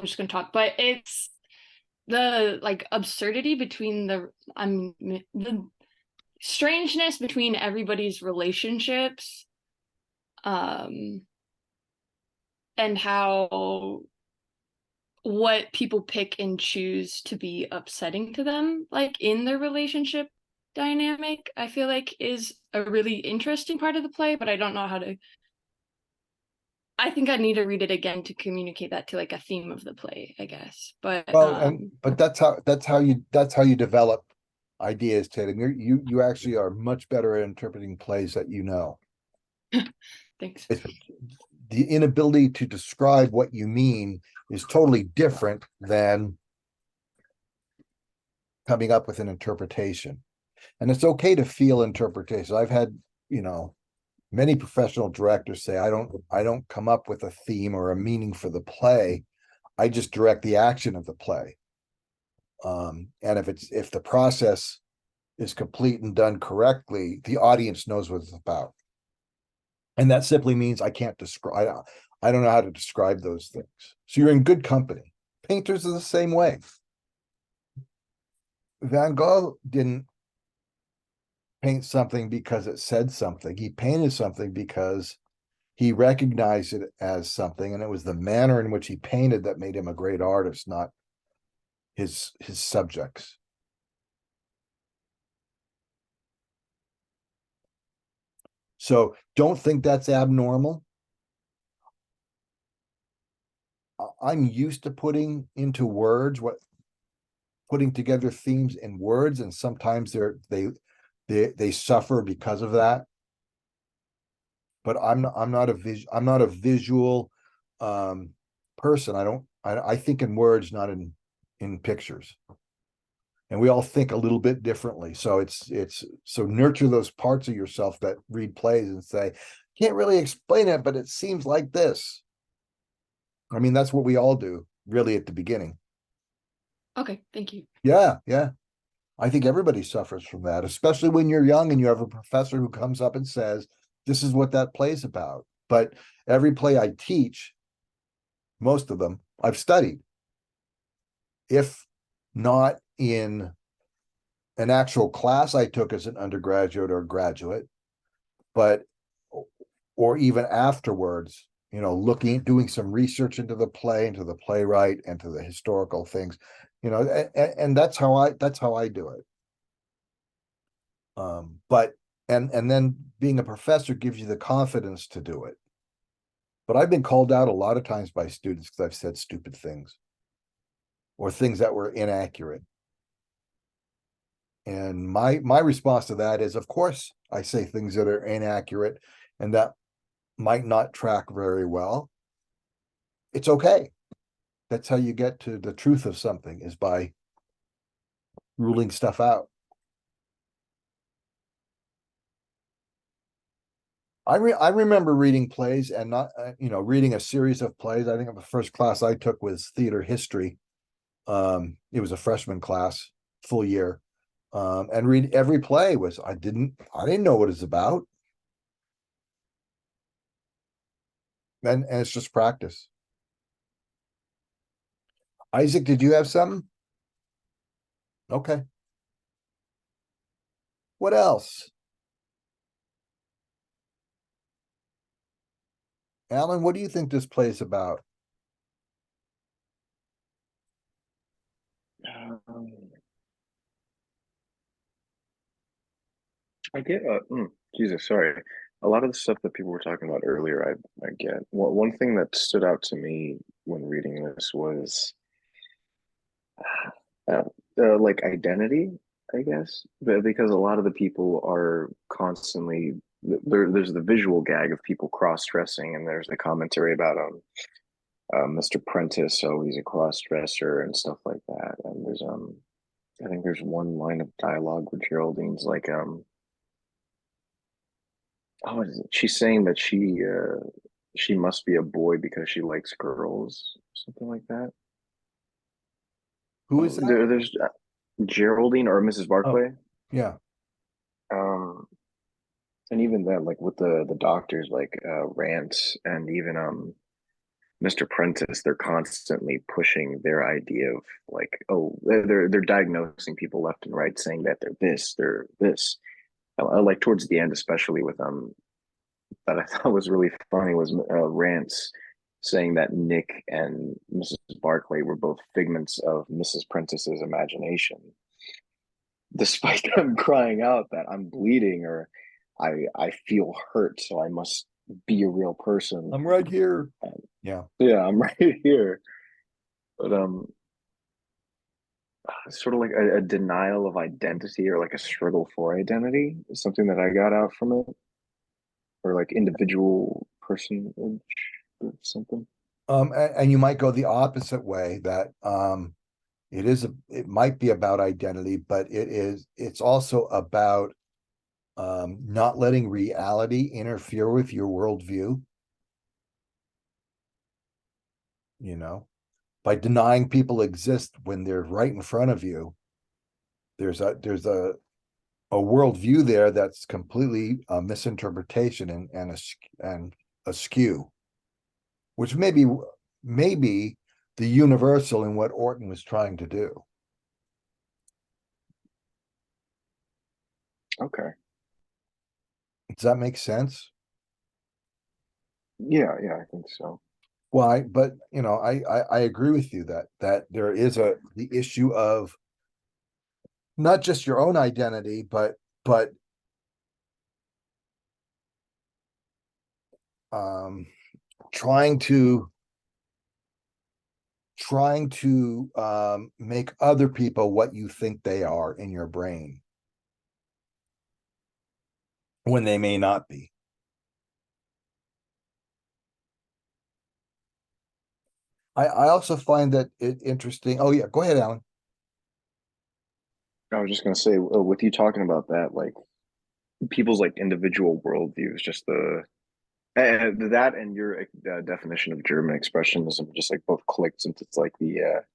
just gonna talk, but it's the like absurdity between the strangeness between everybody's relationships, and how what people pick and choose to be upsetting to them, like in their relationship dynamic, I feel like is a really interesting part of the play, but I don't know how to I think I need to read it again to communicate that to like a theme of the play, I guess. But Well, but that's how you develop ideas, Tatum. You actually are much better at interpreting plays that you know. thanks. It's, the inability to describe what you mean is totally different than coming up with an interpretation. And it's okay to feel interpretation. I've had, many professional directors say, I don't come up with a theme or a meaning for the play. I just direct the action of the play. And if the process is complete and done correctly, the audience knows what it's about. And that simply means I can't describe, I don't know how to describe those things. So you're in good company. Painters are the same way. Van Gogh didn't paint something because it said something. He painted something because he recognized it as something, and it was the manner in which he painted that made him a great artist, not his subjects. So don't think that's abnormal. I'm used to putting into words putting together themes in words, and sometimes they suffer because of that. But I'm not a visual person. I think in words, not in pictures. And we all think a little bit differently. So so nurture those parts of yourself that read plays and say, can't really explain it, but it seems like this. I mean, that's what we all do really at the beginning. Okay, thank you. Yeah. I think everybody suffers from that, especially when you're young and you have a professor who comes up and says, this is what that play's about. But every play I teach, most of them, I've studied. If not in an actual class I took as an undergraduate or graduate, or even afterwards, doing some research into the play, into the playwright, and to the historical things, and that's how I do it. But then being a professor gives you the confidence to do it. But I've been called out a lot of times by students because I've said stupid things or things that were inaccurate. And my response to that is, of course, I say things that are inaccurate and that might not track very well. It's okay. That's how you get to the truth of something, is by ruling stuff out. I remember reading plays and not, reading a series of plays. I think the first class I took was theater history. It was a freshman class, full year. And read every play I didn't know what it's about. And it's just practice. Isaac, did you have something? Okay. What else? Alan, what do you think this play is about? I get Jesus, sorry. A lot of the stuff that people were talking about earlier, I get. One thing that stood out to me when reading this was like identity, I guess, because a lot of the people are constantly there's the visual gag of people cross-dressing, and there's the commentary about Mr. Prentice, so he's a cross-dresser and stuff like that. And there's I think there's one line of dialogue where Geraldine's like what is it? She's saying that she must be a boy because she likes girls, something like that. Who is that? There's Geraldine or Mrs. Barclay. Yeah. And even then, like with the doctors, like Rance and even Mr. Prentice, they're constantly pushing their idea of like, oh, they're diagnosing people left and right, saying that they're this. Like towards the end, especially with that I thought was really funny was Rance saying that Nick and Mrs. Barclay were both figments of Mrs. Prentice's imagination, despite them crying out that I'm bleeding or I feel hurt, so I must be a real person. I'm right here. Yeah. Yeah, I'm right here. But sort of like a denial of identity, or like a struggle for identity is something that I got out from it, or like individual personage or something. And you might go the opposite way that it might be about identity, but it's also about not letting reality interfere with your worldview. You know, by denying people exist when they're right in front of you. There's a worldview there that's completely a misinterpretation and askew, which maybe the universal in what Orton was trying to do. Okay. Does that make sense? Yeah, I think so. Why? But you know, I agree with you that there is the issue of not just your own identity, but um trying to make other people what you think they are in your brain when they may not be. I also find that it interesting. Oh yeah, go ahead, Alan. I was just gonna say, with you talking about that, like people's like individual worldviews, just that and your definition of German expressionism just like both clicked, since it's like the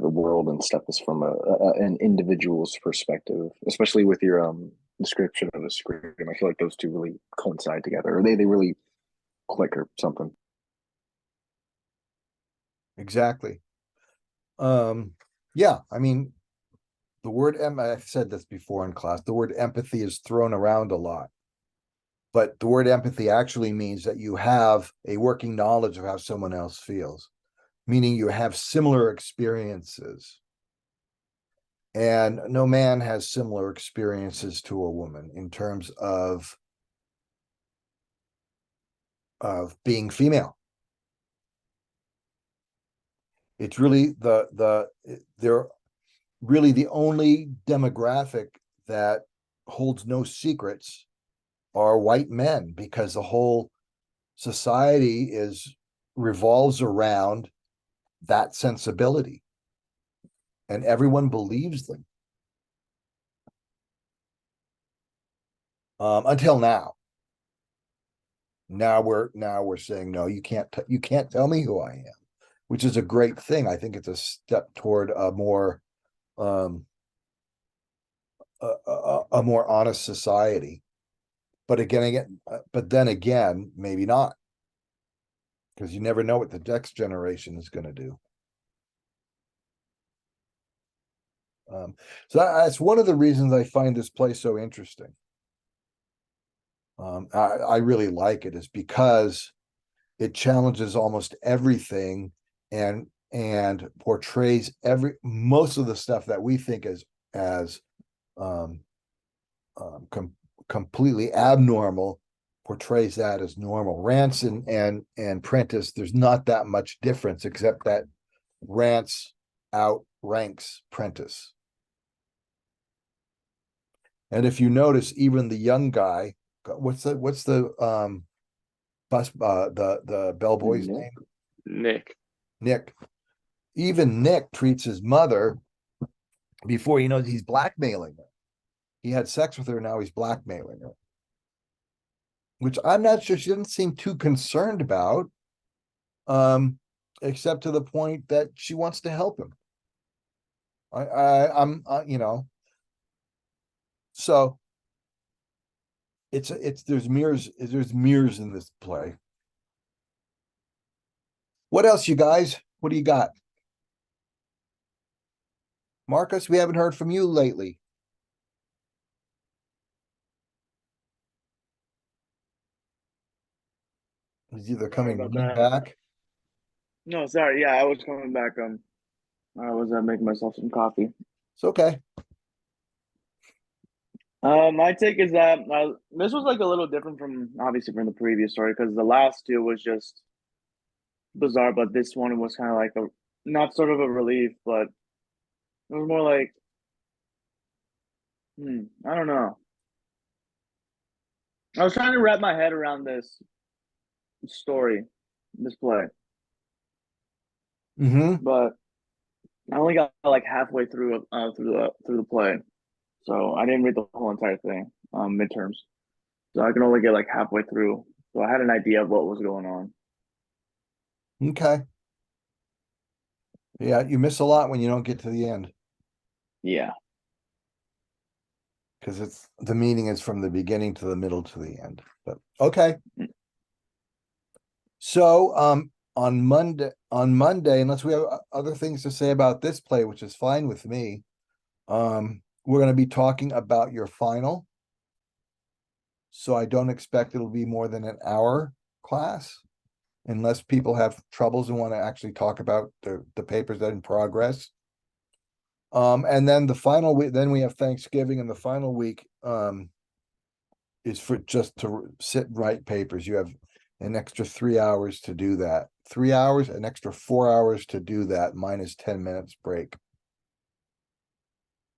world and stuff is from an individual's perspective, especially with your description of the scream. I feel like those two really coincide together, or they really click or something. Exactly. Yeah, I mean, the word I've said this before in class, the word empathy is thrown around a lot. But the word empathy actually means that you have a working knowledge of how someone else feels, meaning you have similar experiences. And no man has similar experiences to a woman in terms of being female. It's really they're really the only demographic that holds no secrets are white men, because the whole society revolves around that sensibility, and everyone believes them until now. Now we're saying no, you can't tell me who I am, which is a great thing. I think it's a step toward a more a more honest society. But then again, maybe not, because you never know what the next generation is going to do. So that's one of the reasons I find this play so interesting. I really like it, is because it challenges almost everything and portrays most of the stuff that we think as completely abnormal, portrays that as normal. Rance and Prentice, there's not that much difference, except that Rance outranks Prentice. And if you notice, even the young guy, what's the the bellboy's name? Nick. Even Nick treats his mother, before he knows, he's blackmailing her. He had sex with her, now he's blackmailing her, which I'm not sure, she doesn't seem too concerned about, except to the point that she wants to help him. I'm you know, so there's mirrors in this play. What else, you guys? What do you got? Marcus, we haven't heard from you lately. He's either coming back. No, sorry. Yeah, I was coming back. I was making myself some coffee. It's okay. My take is that this was like a little different from obviously from the previous story because the last two was just bizarre, but this one was kind of like a not sort of a relief, but it was more like, I don't know. I was trying to wrap my head around this story, this play, Mm-hmm. but I only got like halfway through the play, so I didn't read the whole entire thing. Midterms, so I can only get like halfway through. So I had an idea of what was going on. Okay. Yeah, you miss a lot when you don't get to the end Yeah. because it's the meaning is from the beginning to the middle to the end. But okay. So on Monday, unless we have other things to say about this play, which is fine with me, we're going to be talking about your final. So I don't expect it'll be more than an hour class, unless people have troubles and want to actually talk about the papers that are in progress. And then the final week, then we have Thanksgiving, and the final week is for just to sit and write papers. You have an extra 3 hours to do that. 3 hours, an extra 4 hours to do that, minus 10 minutes break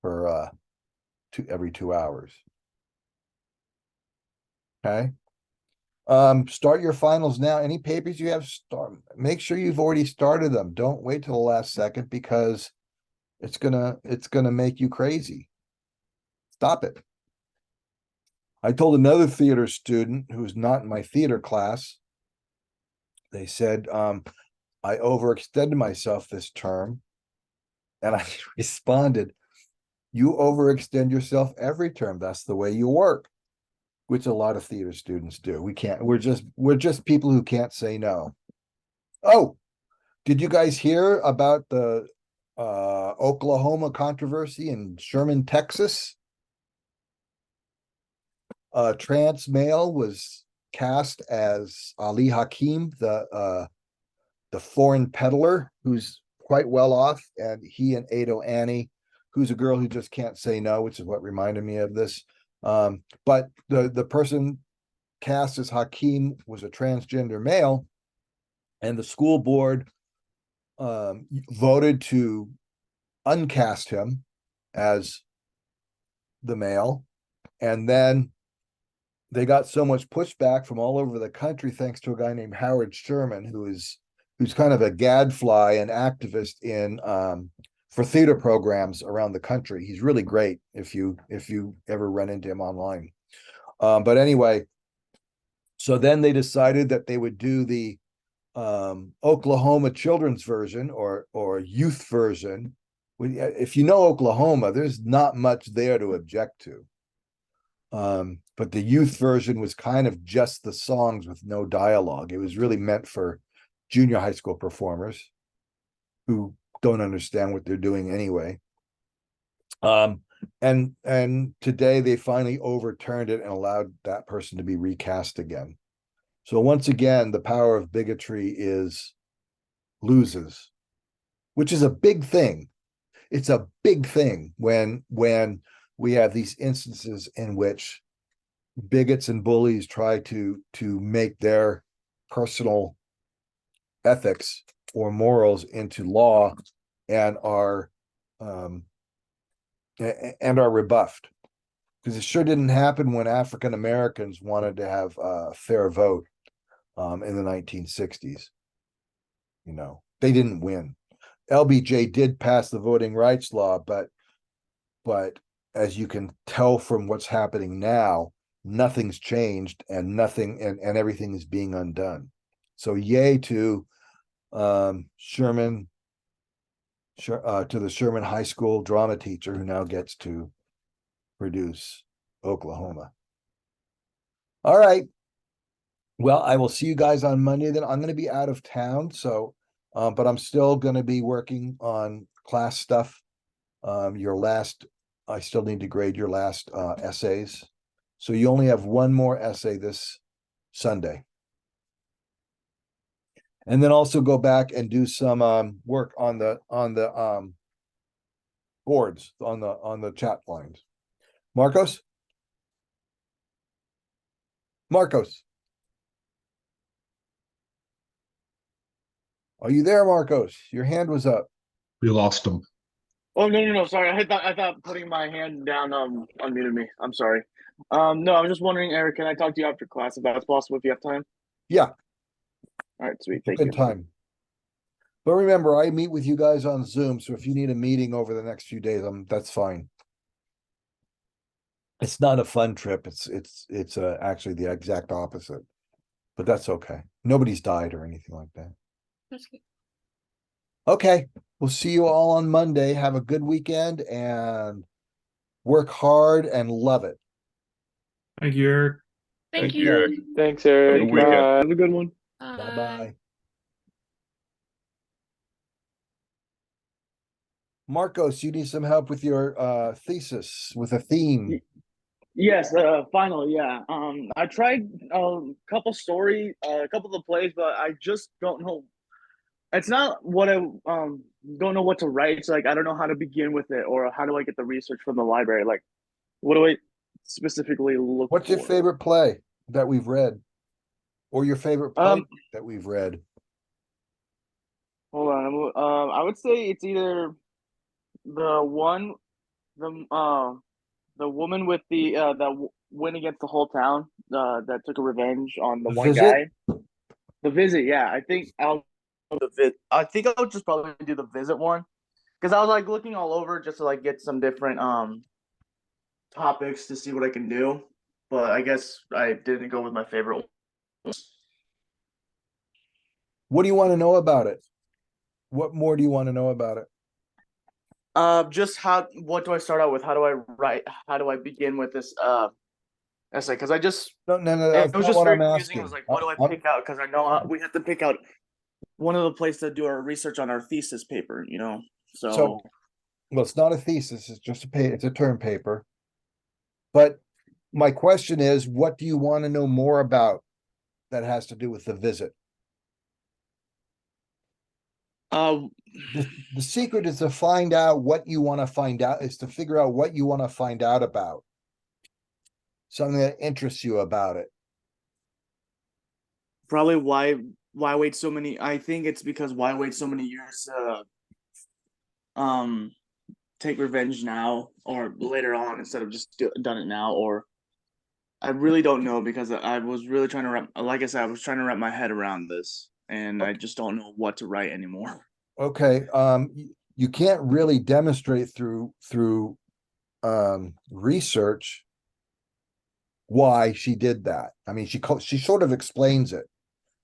for every 2 hours. Okay. Start your finals now. Any papers you have, make sure you've already started them. Don't wait till the last second because it's gonna make you crazy. Stop it. I told another theater student who's not in my theater class, they said, I overextended myself this term. And I responded, you overextend yourself every term. That's the way you work, which a lot of theater students do. We're just people who can't say no. Oh, did you guys hear about the Oklahoma controversy in Sherman, Texas? A trans male was cast as Ali Hakim, the foreign peddler who's quite well off, and he and Ado Annie, who's a girl who just can't say no, which is what reminded me of this. But the person cast as Hakim was a transgender male, and the school board voted to uncast him as the male, and then they got so much pushback from all over the country thanks to a guy named Howard Sherman, who's kind of a gadfly and activist in for theater programs around the country. He's really great if you ever run into him online. But anyway, so then they decided that they would do the Oklahoma children's version or youth version. If you know Oklahoma, there's not much there to object to. But the youth version was kind of just the songs with no dialogue. It was really meant for junior high school performers who don't understand what they're doing anyway. And today they finally overturned it and allowed that person to be recast again. So once again, the power of bigotry loses, which is a big thing. It's a big thing when we have these instances in which bigots and bullies try to make their personal ethics or morals into law and are rebuffed, because it sure didn't happen when African Americans wanted to have a fair vote in the 1960s. They didn't win. LBJ did pass the voting rights law, but as you can tell from what's happening now, nothing's changed and everything is being undone. So yay to Sherman, to the Sherman High School drama teacher who now gets to produce Oklahoma. All right. Well, I will see you guys on Monday. Then I'm going to be out of town, so but I'm still going to be working on class stuff. I still need to grade your last essays. So you only have one more essay this Sunday. And then also go back and do some work on the boards, on the chat lines. Marcos? Marcos. Are you there, Marcos? Your hand was up. We lost him. Oh no, sorry. I thought putting my hand down unmuted me. I'm sorry. No, I was just wondering, Eric, can I talk to you after class if that's possible if you have time? Yeah, All right, sweet. Thank good you. time. But remember, I meet with you guys on Zoom, so if you need a meeting over the next few days, that's fine. It's not a fun trip. It's actually the exact opposite, but that's okay. Nobody's died or anything like that. That's good. Okay, we'll see you all on Monday. Have a good weekend and work hard and love it. Thank you, Eric. Thank you, Eric. you. Thanks, Eric. Good weekend. Bye. Have a good one. Bye-bye. Marcos, you need some help with your thesis with a theme. Yes, finally, yeah. I tried a couple of the plays, but I just don't know. It's not what I don't know what to write. So like I don't know how to begin with it, or how do I get the research from the library? Like, what do I specifically look What's your for? favorite play that we've read? Or your favorite play Um, that we've read? Hold on. I would say it's either the one, the woman with the went against the whole town, that took a revenge on the The one Visit? guy. The Visit, yeah. I think I'll just probably do the Visit one, because I was like looking all over just to like get some different topics to see what I can do, but I guess I didn't go with my favorite one. What do you want to know about it? What more do you want to know about it? Just what do I start out with? How do I write? How do I begin with this essay? Because I just No, it that's was not just what very I'm confusing. I asking. was like, what do I I'm- pick out? Because I know we have to pick out one of the places to do our research on our thesis paper, you know. So Well, it's not a thesis, it's just it's a term paper. But my question is, what do you want to know more about that has to do with the visit? The secret is to find out what you want to find out, is to figure out what you want to find out about. Something that interests you about it. probably why wait so many? I think it's because why wait so many years to take revenge now or later on instead of just done it now, or I really don't know, because I was really trying to like I said, I was trying to wrap my head around this, and I just don't know what to write anymore. Okay, you can't really demonstrate through research why she did that. I mean, she sort of explains it.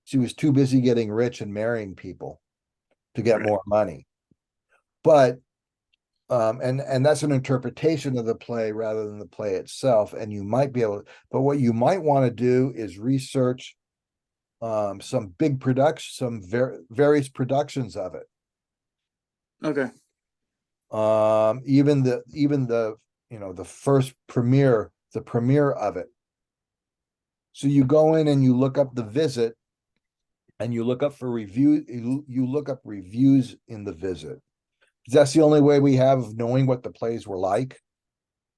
She was too busy getting rich and marrying people to get Right. more money. But and that's an interpretation of the play rather than the play itself. And you might be able, but what you might want to do is research some big production, various productions of it. Okay. Even the the first premiere, the premiere of it. So you go in and you look up The Visit, and you look up for review. You look up reviews in The Visit. That's the only way we have of knowing what the plays were like.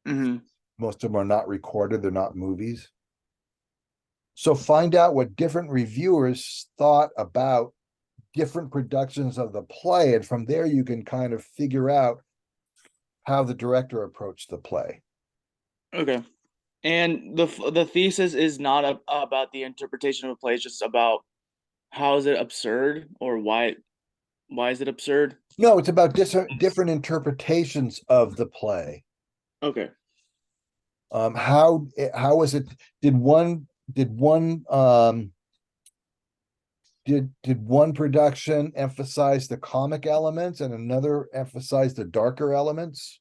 Mm-hmm. Most of them are not recorded; they're not movies. So find out what different reviewers thought about different productions of the play, and from there you can kind of figure out how the director approached the play. Okay. And the thesis is not about the interpretation of a play; it's just about how is it absurd, or why is it absurd? No, it's about different interpretations of the play. Okay. How was it? Did one production emphasize the comic elements and another emphasize the darker elements?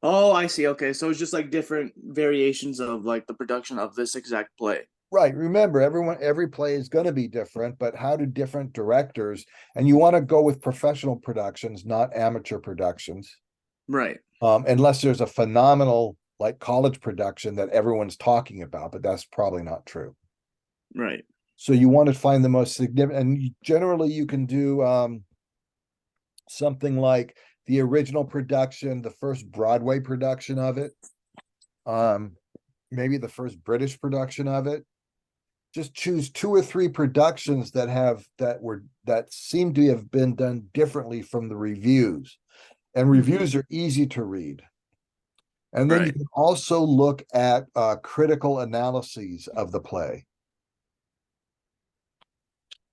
Oh, I see. Okay, so it's just like different variations of like the production of this exact play. Right. Remember, every play is going to be different, but how do different directors, and you want to go with professional productions, not amateur productions, Right. unless there's a phenomenal like college production that everyone's talking about, but that's probably not true. Right. So you want to find the most significant, and generally you can do something like the original production, the first Broadway production of it, maybe the first British production of it, just choose 2 or 3 productions that seem to have been done differently from the reviews. And reviews are easy to read. And then you Right. can also look at critical analyses of the play.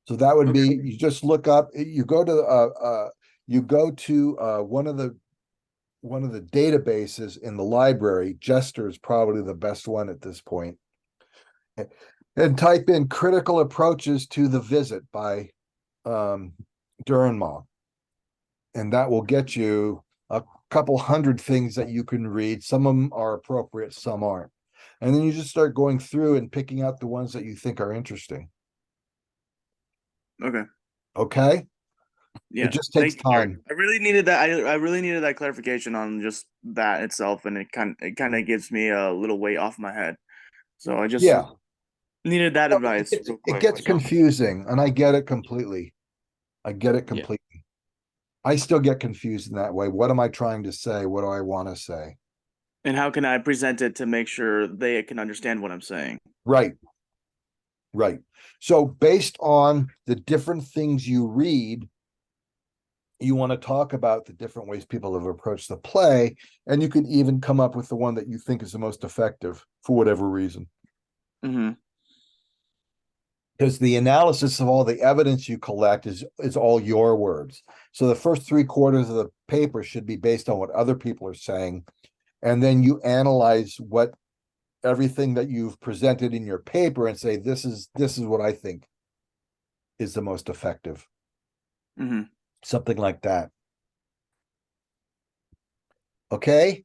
So that would be, you just look up, you go to one of the databases in the library. Jester is probably the best one at this point. And type in critical approaches to the visit by Dürrenmatt. And that will get you a couple hundred things that you can read. Some of them are appropriate, some aren't. And then you just start going through and picking out the ones that you think are interesting. Okay. Okay? Yeah. It just takes Thank you, Eric. time. I really needed that. I really needed that clarification on just that itself, and it kind of gives me a little weight off my head. So I just Yeah. needed that advice. It real quick. gets confusing, and I get it completely. I get it completely. I still get confused in that way. What am I trying to say? What do I want to say? And how can I present it to make sure they can understand what I'm saying? Right. Right. So based on the different things you read, you want to talk about the different ways people have approached the play, and you can even come up with the one that you think is the most effective for whatever reason. Mm-hmm. Because the analysis of all the evidence you collect is all your words. So the first 3/4 of the paper should be based on what other people are saying. And then you analyze what everything that you've presented in your paper and say, this is what I think is the most effective. Mm-hmm. Something like that. Okay?